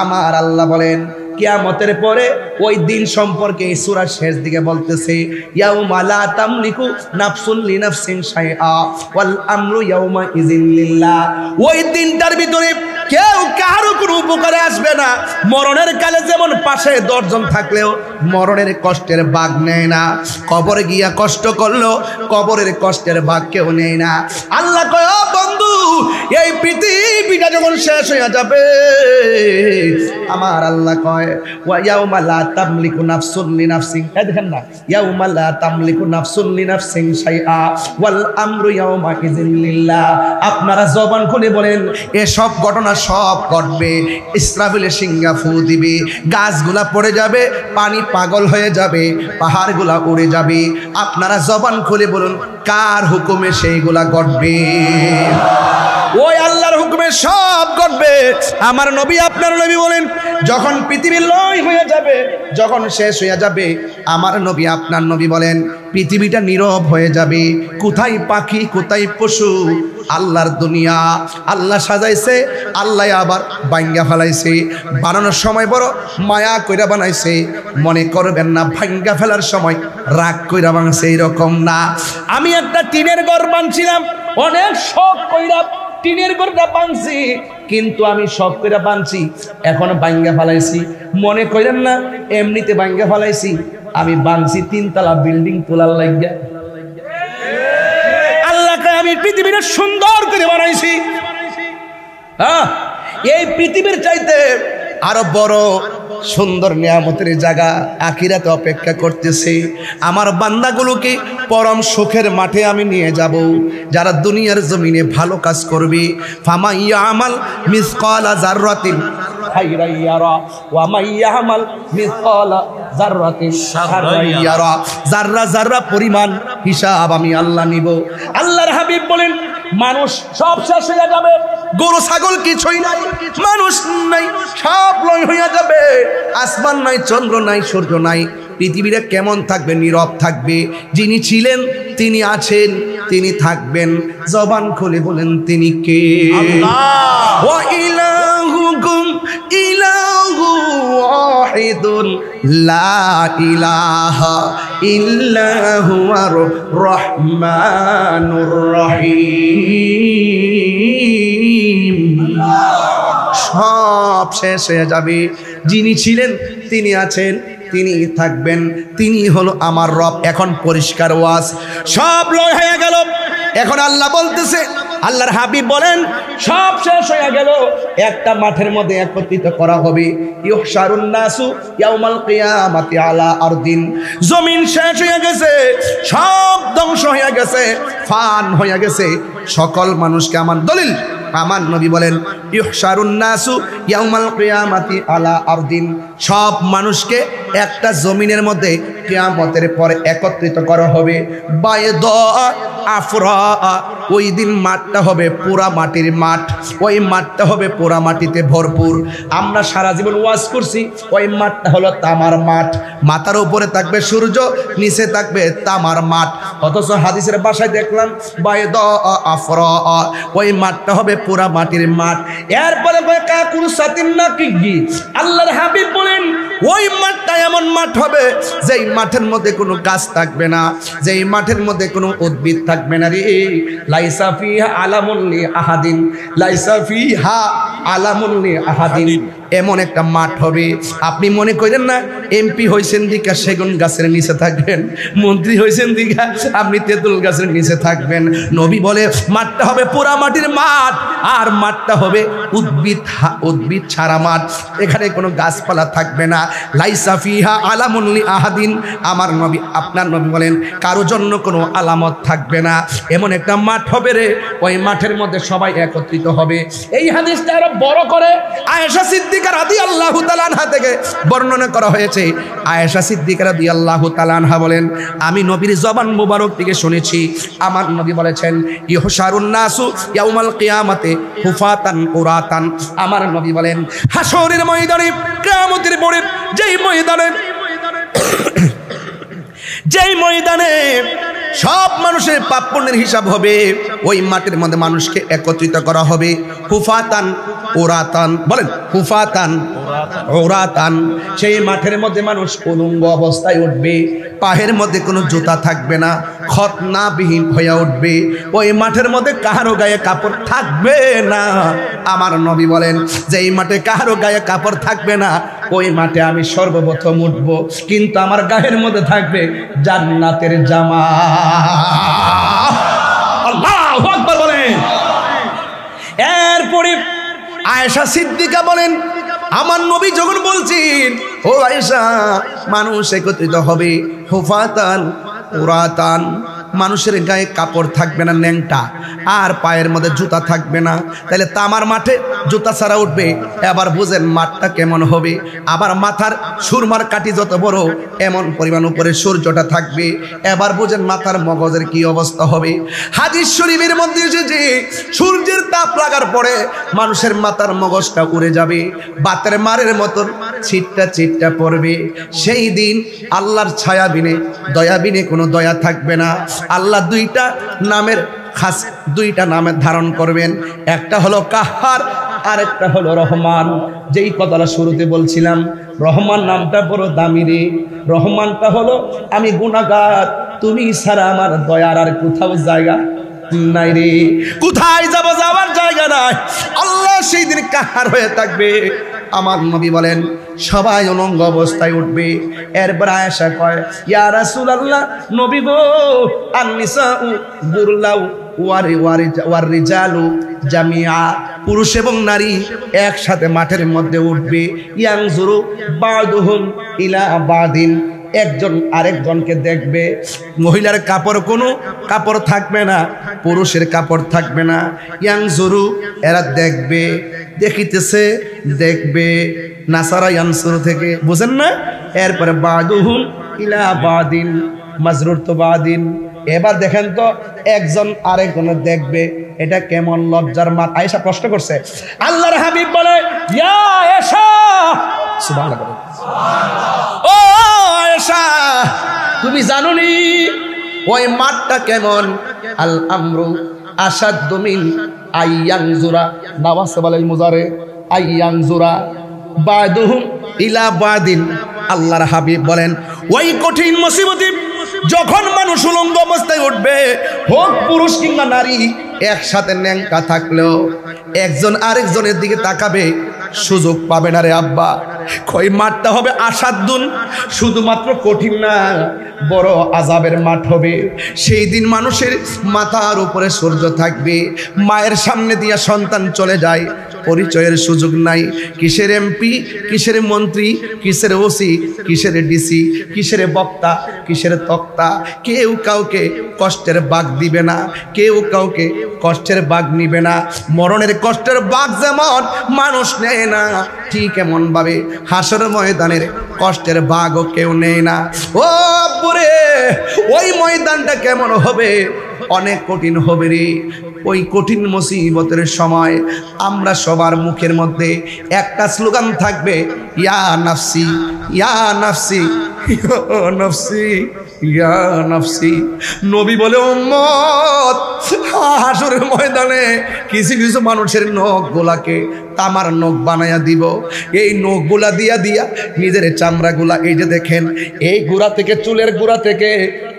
আমার আল্লাহ বলেন কিয়ামতের পরে ওই দিন সম্পর্কে এই সূরার শেষ দিকে বলতেছে ইয়াউমা লা তামলিকু নাফসুন লিনাফসিন শাইআ ওয়াল আমরু ইয়াউমা ইযিন লিল্লাহ। ওই দিনটার ভিতরে কেউ কারো কোনো উপকারে আসবে না। মরণের কালে যেমন পাশে 10 জন থাকলেও মরণের কষ্টের ভাগ নেয় না, কবরে গিয়া কষ্ট করলেও কবরের কষ্টের ভাগ কেউ নেয় না। আল্লাহ কয় ও বন্ধু, এই পৃথিবীটা যখন শেষ হয়ে যাবে, আমার আল্লাহ কয় ওয়া ইয়াউমা লা তামলিকু নাফসুন লিনাফসিন, এই দেখেন না, ইয়াউমা লা তামলিকু নাফসুন লিনাফসিন শাইআ ওয়াল আমরু ইয়াউমা ইযিন লিল্লাহ। আপনারা জবান খুলে বলেন এসব ঘটনা সব ঘটবে। ইসরাফিল সিংহা ফু দিবে, গাছগুলা পড়ে যাবে, পানি পাগল হয়ে যাবে, পাহাড়গুলা উড়ে যাবে। আপনারা জবান খুলে বলুন কার হুকুমে সেইগুলা ঘটবে? ওই আল্লাহর হুকুমে সব ঘটবে। আমার নবী আপনার নবী বলেন যখন পৃথিবী লয় হয়ে যাবে, যখন শেষ হয়ে যাবে, আমার নবী আপনার নবী বলেন পৃথিবীটা নীরব হয়ে যাবে। কোথায় পাখি, কোথায় পশু? আল্লাহর দুনিয়া আল্লাহ সাজাইছে, আল্লাহ আবার ভাঙ্গা ফেলাইছে। বানানোর সময় বড় মায়া কইরা বানাইছে, মনে করবেন না ভাঙ্গা ফেলার সময় রাগ কইরা বানাইছে, এরকম না। আমি একটা টিনের ঘর বানছিলাম, অনেক শখ কইরা টিনের ঘরটা বানছি, কিন্তু আমি শখ কইরা বানছি, এখন ভাঙ্গা ফেলাইছি। মনে করেন না এমনিতে ভাঙ্গা ফেলাইছি, আমি বানছি 3 তলা বিল্ডিং তোলার লাগিয়া। আল্লাহকে আমি পৃথিবীটা সুন্দর করে বানাইছি। হ্যাঁ, এই পৃথিবীর চাইতে আরো বড় সুন্দর নিয়ামতের জায়গা আখিরাতে অপেক্ষা করতেছে। আমার বান্দাগুলোকে পরম সুখের মাঠে আমি নিয়ে যাব। যারা দুনিয়ার জমিনে ভালো কাজ করবে, ফামাইয়া আমাল মিসকালা যাররাতিন খাইরান ইয়ারা ওয়া মাইয়া আমাল মিসকালা যাররাতিন শাররান ইয়ারা। যাররা যাররা পরিমাণ হিসাব আমি আল্লাহ নিব। আল্লাহর হাবিব বলেন মানুষ সব শেষ হয়ে যাবে, গরু ছাগল কিছুই নাই, মানুষ নাই, সব লয় হয়ে যাবে। আসমান নাই, চন্দ্র নাই, সূর্য নাই, পৃথিবীটা কেমন থাকবে? নীরব থাকবে। যিনি ছিলেন, তিনি আছেন, তিনি থাকবেন। জবান খুলে বলেন তিনি কে? আল্লাহ। ওয়া ইলাহুকুম ইলাহু ওয়াহিদুন লা ইলাহা ইল্লা হুয়ার রহমানুর রহিম। সব শেষ হয়ে যাবে। যিনি ছিলেন, তিনি আছেন, তিনি থাকবেন, তিনি হলো আমার রব। এখন পরিষ্কার ওয়াজ, সব লয় হয়ে গেল। এখন আল্লাহ বলতেছে, আল্লাহর হাবিব বলেন সব শেষ হয়ে গেল, একটা মাঠের মধ্যে একত্রিত করা হবে। ইউহশারুন নাসু ইয়াউমাল কিয়ামাতি আলা আরদিন। জমিন শেষ হয়ে গেছে, সব ধ্বংস হয়ে গেছে, ফান হয়ে গেছে। সকল মানুষকে আমার দলিল, আমার নবী বলেন ইউহশারুন নাসু ইয়াউমাল কিয়ামাতি আলা আরদিন। সব মানুষকে একটা জমিনের মধ্যে কিয়ামতের পরে একত্রিত করা হবে। বাইদা আফরা, ওই দিন মাঠটা হবে পুরা মাটির মাঠ, ওই মাঠটা হবে পুরা মাটিতে ভরপুর। আমরা সারা জীবন ওয়াজ করছি, ওই মাঠটা হলো তামার মাঠ। মাথার উপরে থাকবে সূর্য, নিচে থাকবে তামার মাঠ। অথচ হাদিসের ভাষায় দেখলাম বাইদা আফরা, ওই মাঠটা হবে পুরা মাটির মাঠ। এরপরে কাকুর সাতিন না কি, আল্লাহর হাবিব বলেন ওই মাঠটা এমন মাঠ হবে যেই মাঠের মধ্যে কোনো গাছ থাকবে না, যেই মাঠের মধ্যে কোনো উদ্ভিদ থাকবে না রে। লাইসা ফিহা আলামুন লি আহাদিন, লাইসা ফিহা আলামুন লি আহাদিন। এমন একটা মাঠ হবে, আপনি মনে করেন না এমপি হয়েছেন দিকা সেগুন গাছের নিচে থাকবেন, মন্ত্রী হয়েছেন দিকা আপনি তেঁতুল গাছের নিচে থাকবেন। নবী বলে মাঠটা হবে পুরা মাটির মাঠ, আর মাঠটা হবে উদ্ভিদ ছাড়া মাঠ, এখানে কোনো গাছপালা থাকবে না। লাইসা ফিহা আলামুন লি আহাদিন, আমার নবী আপনার নবী বলেন কারো জন্য কোনো আলামত থাকবে না। এমন একটা মাঠ হবে রে, ওই মাঠের মধ্যে সবাই একত্রিত হবে। এই হাদিসটা আরো বড় করে আয়েশা সিদ্দিকা রাদিয়াল্লাহু তাআলা আনহা থেকে বর্ণনা করা হয়েছে। আয়েশা সিদ্দিকা রাদিয়াল্লাহু তাআলা আনহা বলেন আমি নবীর জবান মুবারক থেকে শুনেছি, আমার নবী বলেছেন ইউহশারুন নাসু ইয়াউমাল কিয়ামাতে হুফাতান উরাতান। আমার নবী বলেন হাশরের ময়দানে, কিয়ামতের পরে যেই ময়দানে সব মানুষের পাপ পুণ্যের হিসাব হবে, ওই মাটির মধ্যে মানুষকে একত্রিত করা হবে। হুফাতান ওরাতান, বলেন হুফাতান ওরাতান। সেই মাঠের মধ্যে মানুষ উলঙ্গ অবস্থায় উঠবে, পায়ের মধ্যে কোনো জুতা থাকবে না, খতনাবিহীন হয়ে উঠবে। ওই মাঠের মধ্যে কারো গায়ে কাপড় থাকবে না। আমার নবী বলেন যে এই মাঠে কারো গায়ে কাপড় থাকবে না, ওই মাঠে আমি সর্বপ্রথম উঠব, কিন্তু আমার গায়ের মধ্যে থাকবে জান্নাতের জামা। আল্লাহু আকবার বলেন। এরপরে আয়েশা সিদ্দিকা বলেন আমার নবী যখন বলছেন ও আয়েশা মানুষ একত্রিত হবে হুফাতান উরাতান, মানুষের গায়ে কাপড় থাকবে না, ন্যাংটা আর পায়ের মধ্যে জুতা থাকবে না। তাহলে তামার মাঠে জুতা ছাড়া উঠবে, এবার বুঝেন মাঠটা কেমন হবে। আবার মাথার সুরমার কাঠি যত বড় এমন পরিমাণ উপরে সূর্যটা থাকবে, এবার বুঝেন মাথার মগজের কি অবস্থা হবে। হাদিস শরীফের মধ্যে এসেছে সূর্যের তাপ লাগার পরে মানুষের মাথার মগজটা উড়ে যাবে, বাতের মারের মতন ছিটটা ছিটটা পড়বে। সেই দিন আল্লাহর ছায়া বিনে দয়া বিনে কোনো দয়া থাকবে না। আল্লাহ দুইটা নামের খাস দুইটা নামের ধারণ করবেন, একটা হলো কাহার আর একটা হলো রহমান। যেই কথাটা শুরুতে বলছিলাম, রহমান নামটা বড় দামি রে। রহমানটা হলো আমি গুনাহগার, তুমি ছাড়া আমার দয়ার আর কোথাও জায়গা নাই রে, কোথায় যাব, যাওয়ার জায়গা নাই। আল্লাহ সেই দিন কাহার হয়ে থাকবে। আমার নবী বলেন সবাই উলঙ্গ অবস্থায় উঠবে। এরপর আয়েশা কয়, ইয়া রাসূলুল্লাহ, নবী গো, আন-নিসাউ বুরলাউ ওয়ার রিজালু জামিআ, পুরুষ এবং নারী একসাথে মাঠের মধ্যে উঠবে। ইয়ানজুরু বাদুহুম ইলা বাদিন, একজন আরেকজনকে দেখবে। মহিলার কাপড় কোনো কাপড় থাকবে না, পুরুষের কাপড় থাকবে না। ইয়ানজুরু, এরা দেখবে, দেখিতেছে, দেখবে। নাসারা ইয়ানসুরু থেকে, বুঝেন না? এরপরে বাদুহুম ইলা বাদিন, মাজরুর তো বাদিন। এবার দেখেন তো একজন আরেকজনের দেখবে, এটা কেমন লজ্জার মাত। আয়েশা প্রশ্ন করছে, আল্লাহর হাবিব বলে, ইয়া আয়েশা, সুবহানাল্লাহ, ও আয়েশা, তুমি জানোনি ওই মাঠটা কেমন? আল আমরু আসাদ্দু মিন আইয়ানজুরা, নাওয়াস বালাল মুজারে, আইয়ানজুরা বাদুহুম ইলা বাদিন। আল্লাহর হাবিব বলেন, ওই কঠিন মুসিবতে যখন মানুষ উলঙ্গ অবস্থায় উঠবে, হোক পুরুষ কিংবা নারী, একসাথে ন্যাংকা থাকলেও একজন আরেকজনের দিকে তাকাবে, সুযোগ পাবে না রে আব্বা। ওই মাঠটা হবে আসাদ্দুন, শুধুমাত্র কঠিন না, বড় আযাবের মাঠ হবে। সেই দিন মানুষের মাথার উপরে সূর্য থাকবে, মায়ের সামনে দিয়া সন্তান চলে যায়, পরিচয়ের সুযোগ নাই। কিসের এমপি, কিসের মন্ত্রী, কিসের ওসি, কিসের ডিসি, কিসের বক্তা, কিসের তক্তা, কেউ কাউকে কষ্টের বাগ দিবে না, কেউ কাউকে কষ্টের বাগ নিবে না। মরণের কষ্টের বাগ যেমন মানুষ নেয় না, ঠিক এমন ভাবে হাসর ময়দানের কষ্টের বাগও কেউ নেয় না। ও পুরে, ওই ময়দানটা কেমন হবে? অনেক কঠিন হবে রে। ওই কঠিন মুসিবতের সময় আমরা সবার মুখের মধ্যে একটা স্লোগান থাকবে, ইয়া নাফসি, ইয়া নাফসি, ইয়া নাফসি, ইয়া নাফসি। নবী বলে, উম্মত, হাসরের ময়দানে কিছু কিছু মানুষের নখ গোলাকে তামার নখ বানায়া দিব। এই নখ গুলা দিয়া দিয়া নিজের চামড়াগুলা, এই যে দেখেন, এই গোড়া থেকে, চুলের গোড়া থেকে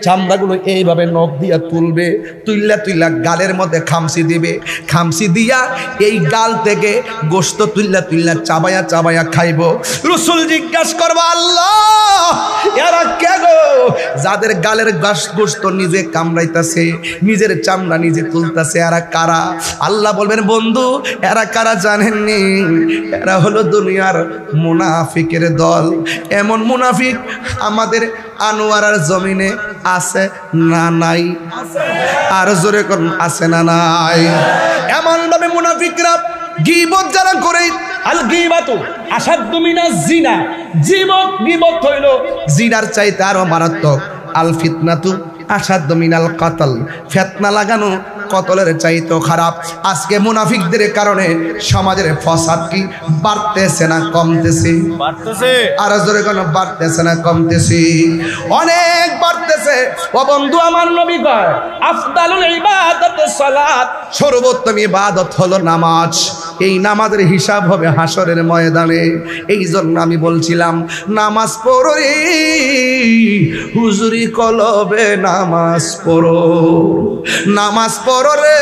চামড়াগুলো এইভাবে নখ দিয়া তুলবে, তুইলা তুইলা গালের মধ্যে খামসি দিবে, খামসি দিয়া এই গাল থেকে গোশত তুইলা তুইলা চাবায়া চাবায়া খাইব। রাসূল জিজ্ঞাসা করবে, আল্লাহ, এরা কে গো? যাদের গালের গোশত নিজে কামড়াইতেছে, নিজের চামড়া নিজে তুলতেছে, এরা কারা? আল্লাহ বলবেন, বন্ধু, এরা কারা জানেননি? এরা হলো দুনিয়ার মুনাফিকের দল। এমন মুনাফিক আমাদের আনোয়ারার জমিনে আছে না নাই? আর জোরে কোন আছে না নাই? এমন ভাবে মুনাফিকরা গীবত যারা করে, আল গীবাতু আসাদ্দু মিনাজ জিনা, গীবত হইল জিনার চাইতে আরো মারাত্মক। আল ফিতনাতু আসাদ্দু মিনাল কাতল, ফিতনা লাগানো কতলের চাইতেও খারাপ। আজকে মুনাফিকদের কারণে সমাজের ফাসাদ কি বাড়তেছে না কমতেছে? বাড়তেছে। আর জোরে কোন বাড়তেছে না কমতেছে? অনেক বাড়তেছে। ও বন্ধু, আমার নবী কয়, আফদালুল ইবাদাতুস সালাত, সর্বোত্তম ইবাদত হলো নামাজ। এই নামাজের হিসাব হবে হাসরের ময়দানে। এই জন্য আমি বলছিলাম, নামাজ পড়ো রে হুজুরি কলবে, নামাজ পড়ো, নামাজ পড়ো রে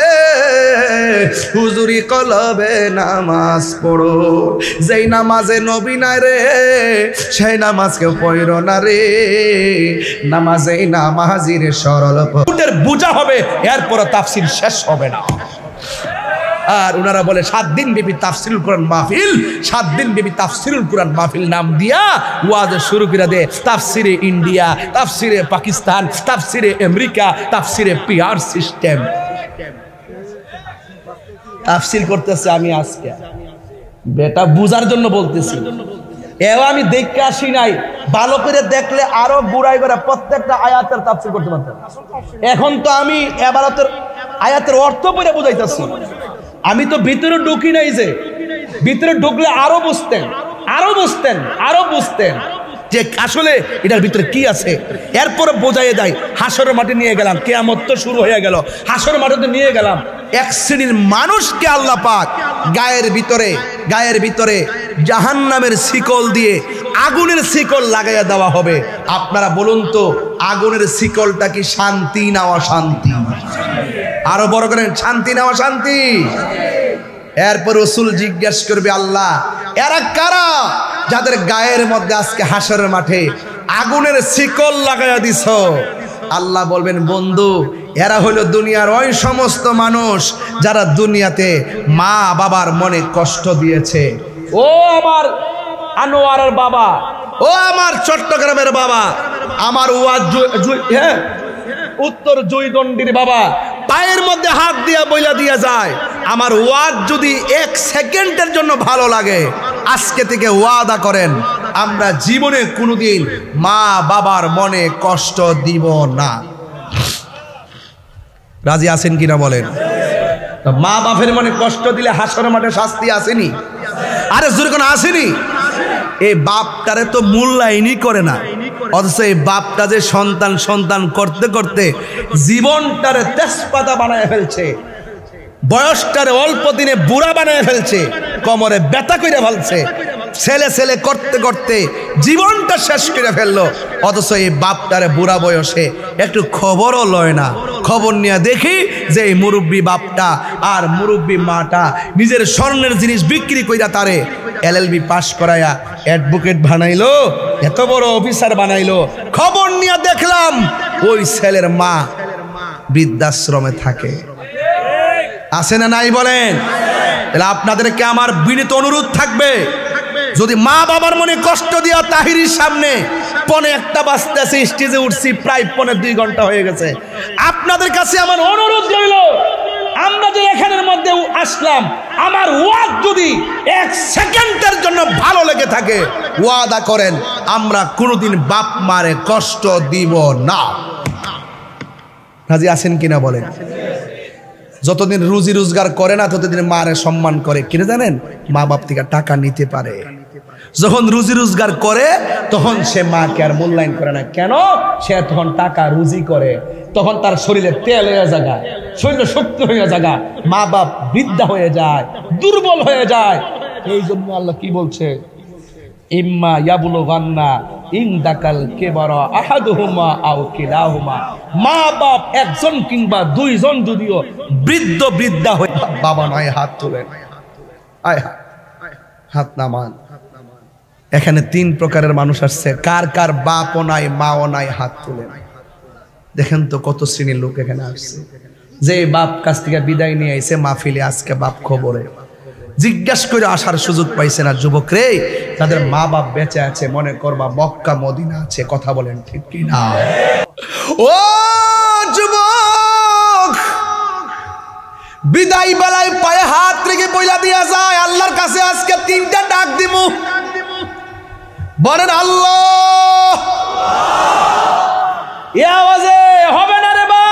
হুজুরি কলবে, নামাজ পড়ো। যেই নামাজে নবী নাই রে, সেই নামাজ কেউ পড়ো না রে। নামাজে নামাজির সরল বুঝা হবে, এরপর তাফসীর শেষ হবে না। আর ওনারা বলে 7 দিন ব্যাপী তাফসিরুল কোরআন মাহফিল, 7 দিন ব্যাপী তাফসিরুল কোরআন মাহফিল নাম দিয়া ওয়াজ শুরু করে দে। তাফসিরে ইন্ডিয়া, তাফসিরে পাকিস্তান, তাফসিরে আমেরিকা, তাফসিরে পিআর সিস্টেম। তাফসীর করতেছে আমি আজকে বেটা বুঝার জন্য বলতেছি এও আমি দেখতে আসি নাই ভালো করে দেখলে আরো বুড়াই করে প্রত্যেকটা আয়াতের তাফসীর করতে পারতাম এখন তো আমি এবারতের আয়াতের অর্থ পড়ে বুঝাইতেছি আমি তো ভিতরে ঢুকি নাই যে ভিতরে ঢুকলে আরো বুঝতেন যে আসলে এটার ভিতরে কি আছে এরপরে বোঝাই যায় হাসরের মাঠে নিয়ে গেলাম কিয়ামত তো শুরু হয়ে গেল হাসরের মাঠে নিয়ে গেলাম এক শ্রেণীর মানুষকে আল্লাহ পাক গায়ের ভিতরে জাহান্নামের শিকল দিয়ে আগুনের শিকল লাগাইয়া দেওয়া হবে আপনারা বলুন তো আগুনের শিকলটা কি শান্তি না অশান্তি আরো বড় করেন শান্তি না অশান্তি এরপর রাসূল জিজ্ঞেস করবে আল্লাহ এরা কারা যাদের গায়ের মধ্যে আজকে হাসরের মাঠে আগুনের শিকল লাগাইয়া দিছো আল্লাহ বলবেন বন্ধু এরা হলো দুনিয়ার ওই সমস্ত মানুষ যারা দুনিয়াতে মা বাবার মনে কষ্ট দিয়েছে ও আমার আনোয়ারের বাবা ও আমার চট্টগ্রামের বাবা আমার উত্তর জয়দণ্ডির বাবা পায়ের মধ্যে হাত দিয়া বইলা দিয়া যায় আমার ওয়াজ যদি 1 সেকেন্ডের জন্য ভালো লাগে আজকে থেকে ওয়াদা করেন আমরা জীবনে কোনোদিন মা বাবার মনে কষ্ট দিব না রাজি আছেন কিনা বলেন মা বাপের মনে কষ্ট দিলে হাসরের মাঠে শাস্তি আসেনি আরে জোরে কোন আসেনি এই বাপটারে তো মূল্যায়নই করে না অথচ এই বাপটা যে সন্তান করতে করতে জীবনটারে তেজপাতা বানায় ফেলছে বয়সটারে অল্প দিনে বুড়া বানায় ফেলছে কোমরে ব্যথা করে ফেলছে ছেলে করতে করতে জীবনটা শেষ করে ফেললো অথচ এই বাপটারে বুড়া বয়সে একটু খবরও লয় না খবর নিয়ে দেখি যে এই মুরব্বী বাপটা আর মুরব্বী মাটা নিজের স্বর্ণের জিনিস বিক্রি কইরা তারে LLB পাস করায়া অ্যাডভোকেট বানাইলো এত বড় অফিসার বানাইলো খবর নিয়ে দেখলাম ওই ছেলের মা বৃদ্ধাশ্রমে থাকে আছে না নাই বলেন তাহলে আপনাদেরকে আমার বিনীত অনুরোধ থাকবে যদি মা বাবার মনে কষ্ট দিয়া তাহিরির সামনে 1:45 বাজতেছে স্টেজে উঠছি প্রায় 2.5 ঘন্টা হয়ে গেছে আপনাদের কাছে আমার অনুরোধ রইল আমরা যে এখানের মধ্যে আসলাম আমার ওয়াজ যদি 1 সেকেন্ডের জন্য ভালো লেগে থাকে ওয়াদা করেন আমরা কোনোদিন বাপ মারে কষ্ট দিব না রাজি আছেন কিনা বলেন যতদিন রুজি রোজগার করে না ততদিন মারে সম্মান করে কিনা জানেন মা বাপ থেকে টাকা নিতে পারে যখন রুজি রোজগার করে তখন সে মাকে আর মূল্যায়ন করে না কেন সে তখন টাকা রুজি করে তখন তার শরীরে তেল হয়ে যায় শরীর শক্তি হয়ে যায় মা বাপ বৃদ্ধা হয়ে যায় দুর্বল হয়ে যায় এই জন্য আল্লাহ কি বলছে ইম্মা ইয়াবলুগান্না ইনদাকাল কিবারা আহাদুহুমা আও কিলাহুমা মা বাপ একজন কিংবা দুইজন যদিও বৃদ্ধা হয়ে বাবা নয় হাত তোলেন আয় হাত নামান এখানে 3 প্রকারের মানুষ আসছে কার কার বাপও নাই মাও নাই হাত তোলেন দেখেন তো কত শ্রেণীর লোক এখানে আসছে যে বাপ কাছ থেকে বিদায় নিয়ে আইছে মাহফিলে আজকে বাপ খবরে জিজ্ঞাসা করে আসার সুযোগ পাইছে না যুবক রে তাদের মা বাপ বেঁচে আছে মনে করবা মক্কা মদিনা আছে কথা বলেন ঠিক কি না ও যুবক বিদায় বেলায় পায়ে হাত রেখে বইলা দিয়া যায় আল্লাহর কাছে আজকে 3টা ডাক দিমু বলেন আল্লাহ এই আওয়াজে হবে না রে বা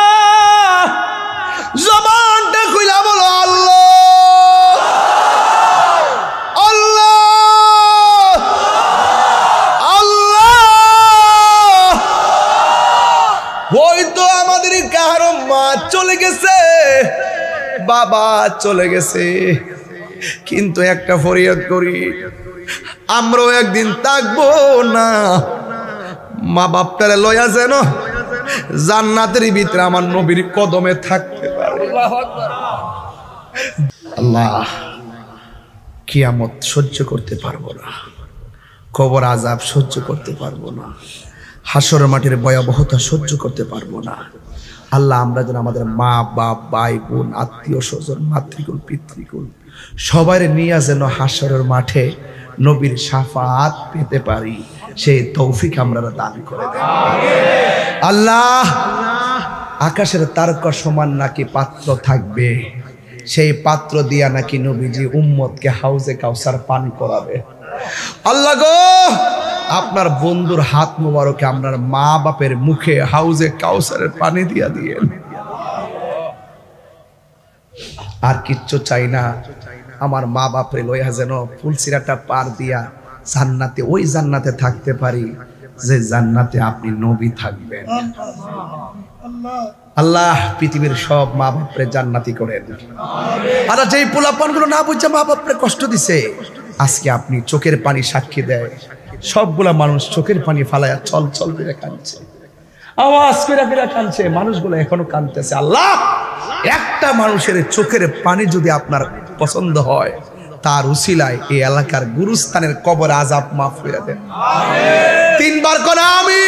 জবানটা খুইলা বলো আল্লাহ হয়তো আমাদের কারো মা চলে গেছে বাবা চলে গেছে কিন্তু একটা ফরিয়াদ করি আমরাও একদিন থাকবো না মা বাপটারে লয়া যেন জান্নাতের ভিতরে আমার নবীর কদমে থাকতে পারে আল্লাহ কিয়ামত সহ্য করতে পারবো না কবর আযাব সহ্য করতে পারবো না হাসরের মাটির ভয়াবহতা সহ্য করতে পারবো না আল্লাহ আমরা যেন আমাদের মা বাপ ভাই বোন আত্মীয় স্বজন মাতৃকুল পিতৃকুল সবাই নিয়ে যেন হাসরের মাঠে নবীর শাফাআত পেতে পারি সেই তৌফিক আমরা দান করে দেন আল্লাহ আকাশের তারকা সমান নাকি পাত্র থাকবে সেই পাত্র দিয়া নাকি নবীজি উম্মতকে হাউজে কাউসার পান করাবে। আল্লাহ গো, আপনার বন্ধুর হাত মোবারকে আপনার মা বাপের মুখে হাউজে কাউসারের পানি দিয়া দিয়েন। আর কিচ্ছু চাই না, আমার মা বাপরে লইয়া যেন ফুলসিরাটা পার দিয়া জান্নাতে, ওই জান্নাতে থাকতে পারি যে জান্নাতে আপনি নবী থাকবেন। আল্লাহ পৃথিবীর সব মা বাপরে জান্নাতি করেন। আর যেই পোলাপানগুলো না বুঝছে মা বাপরে কষ্ট দিছে, আজকে আপনি চোখের পানি সাক্ষী দেয়, সবগুলা মানুষ চোখের পানি ফালায়া চল চল করে কাঁদছে, আওয়াজ করে করে কাঁদছে, মানুষগুলো এখনো কাঁদতেছে। আল্লাহ, একটা মানুষের চোখের পানি যদি আপনার পছন্দ হয়, তার উসিলায় এই এলাকার গুরুস্থানের কবর আযাব মাফ করে দেন। তিনবার কোন আমি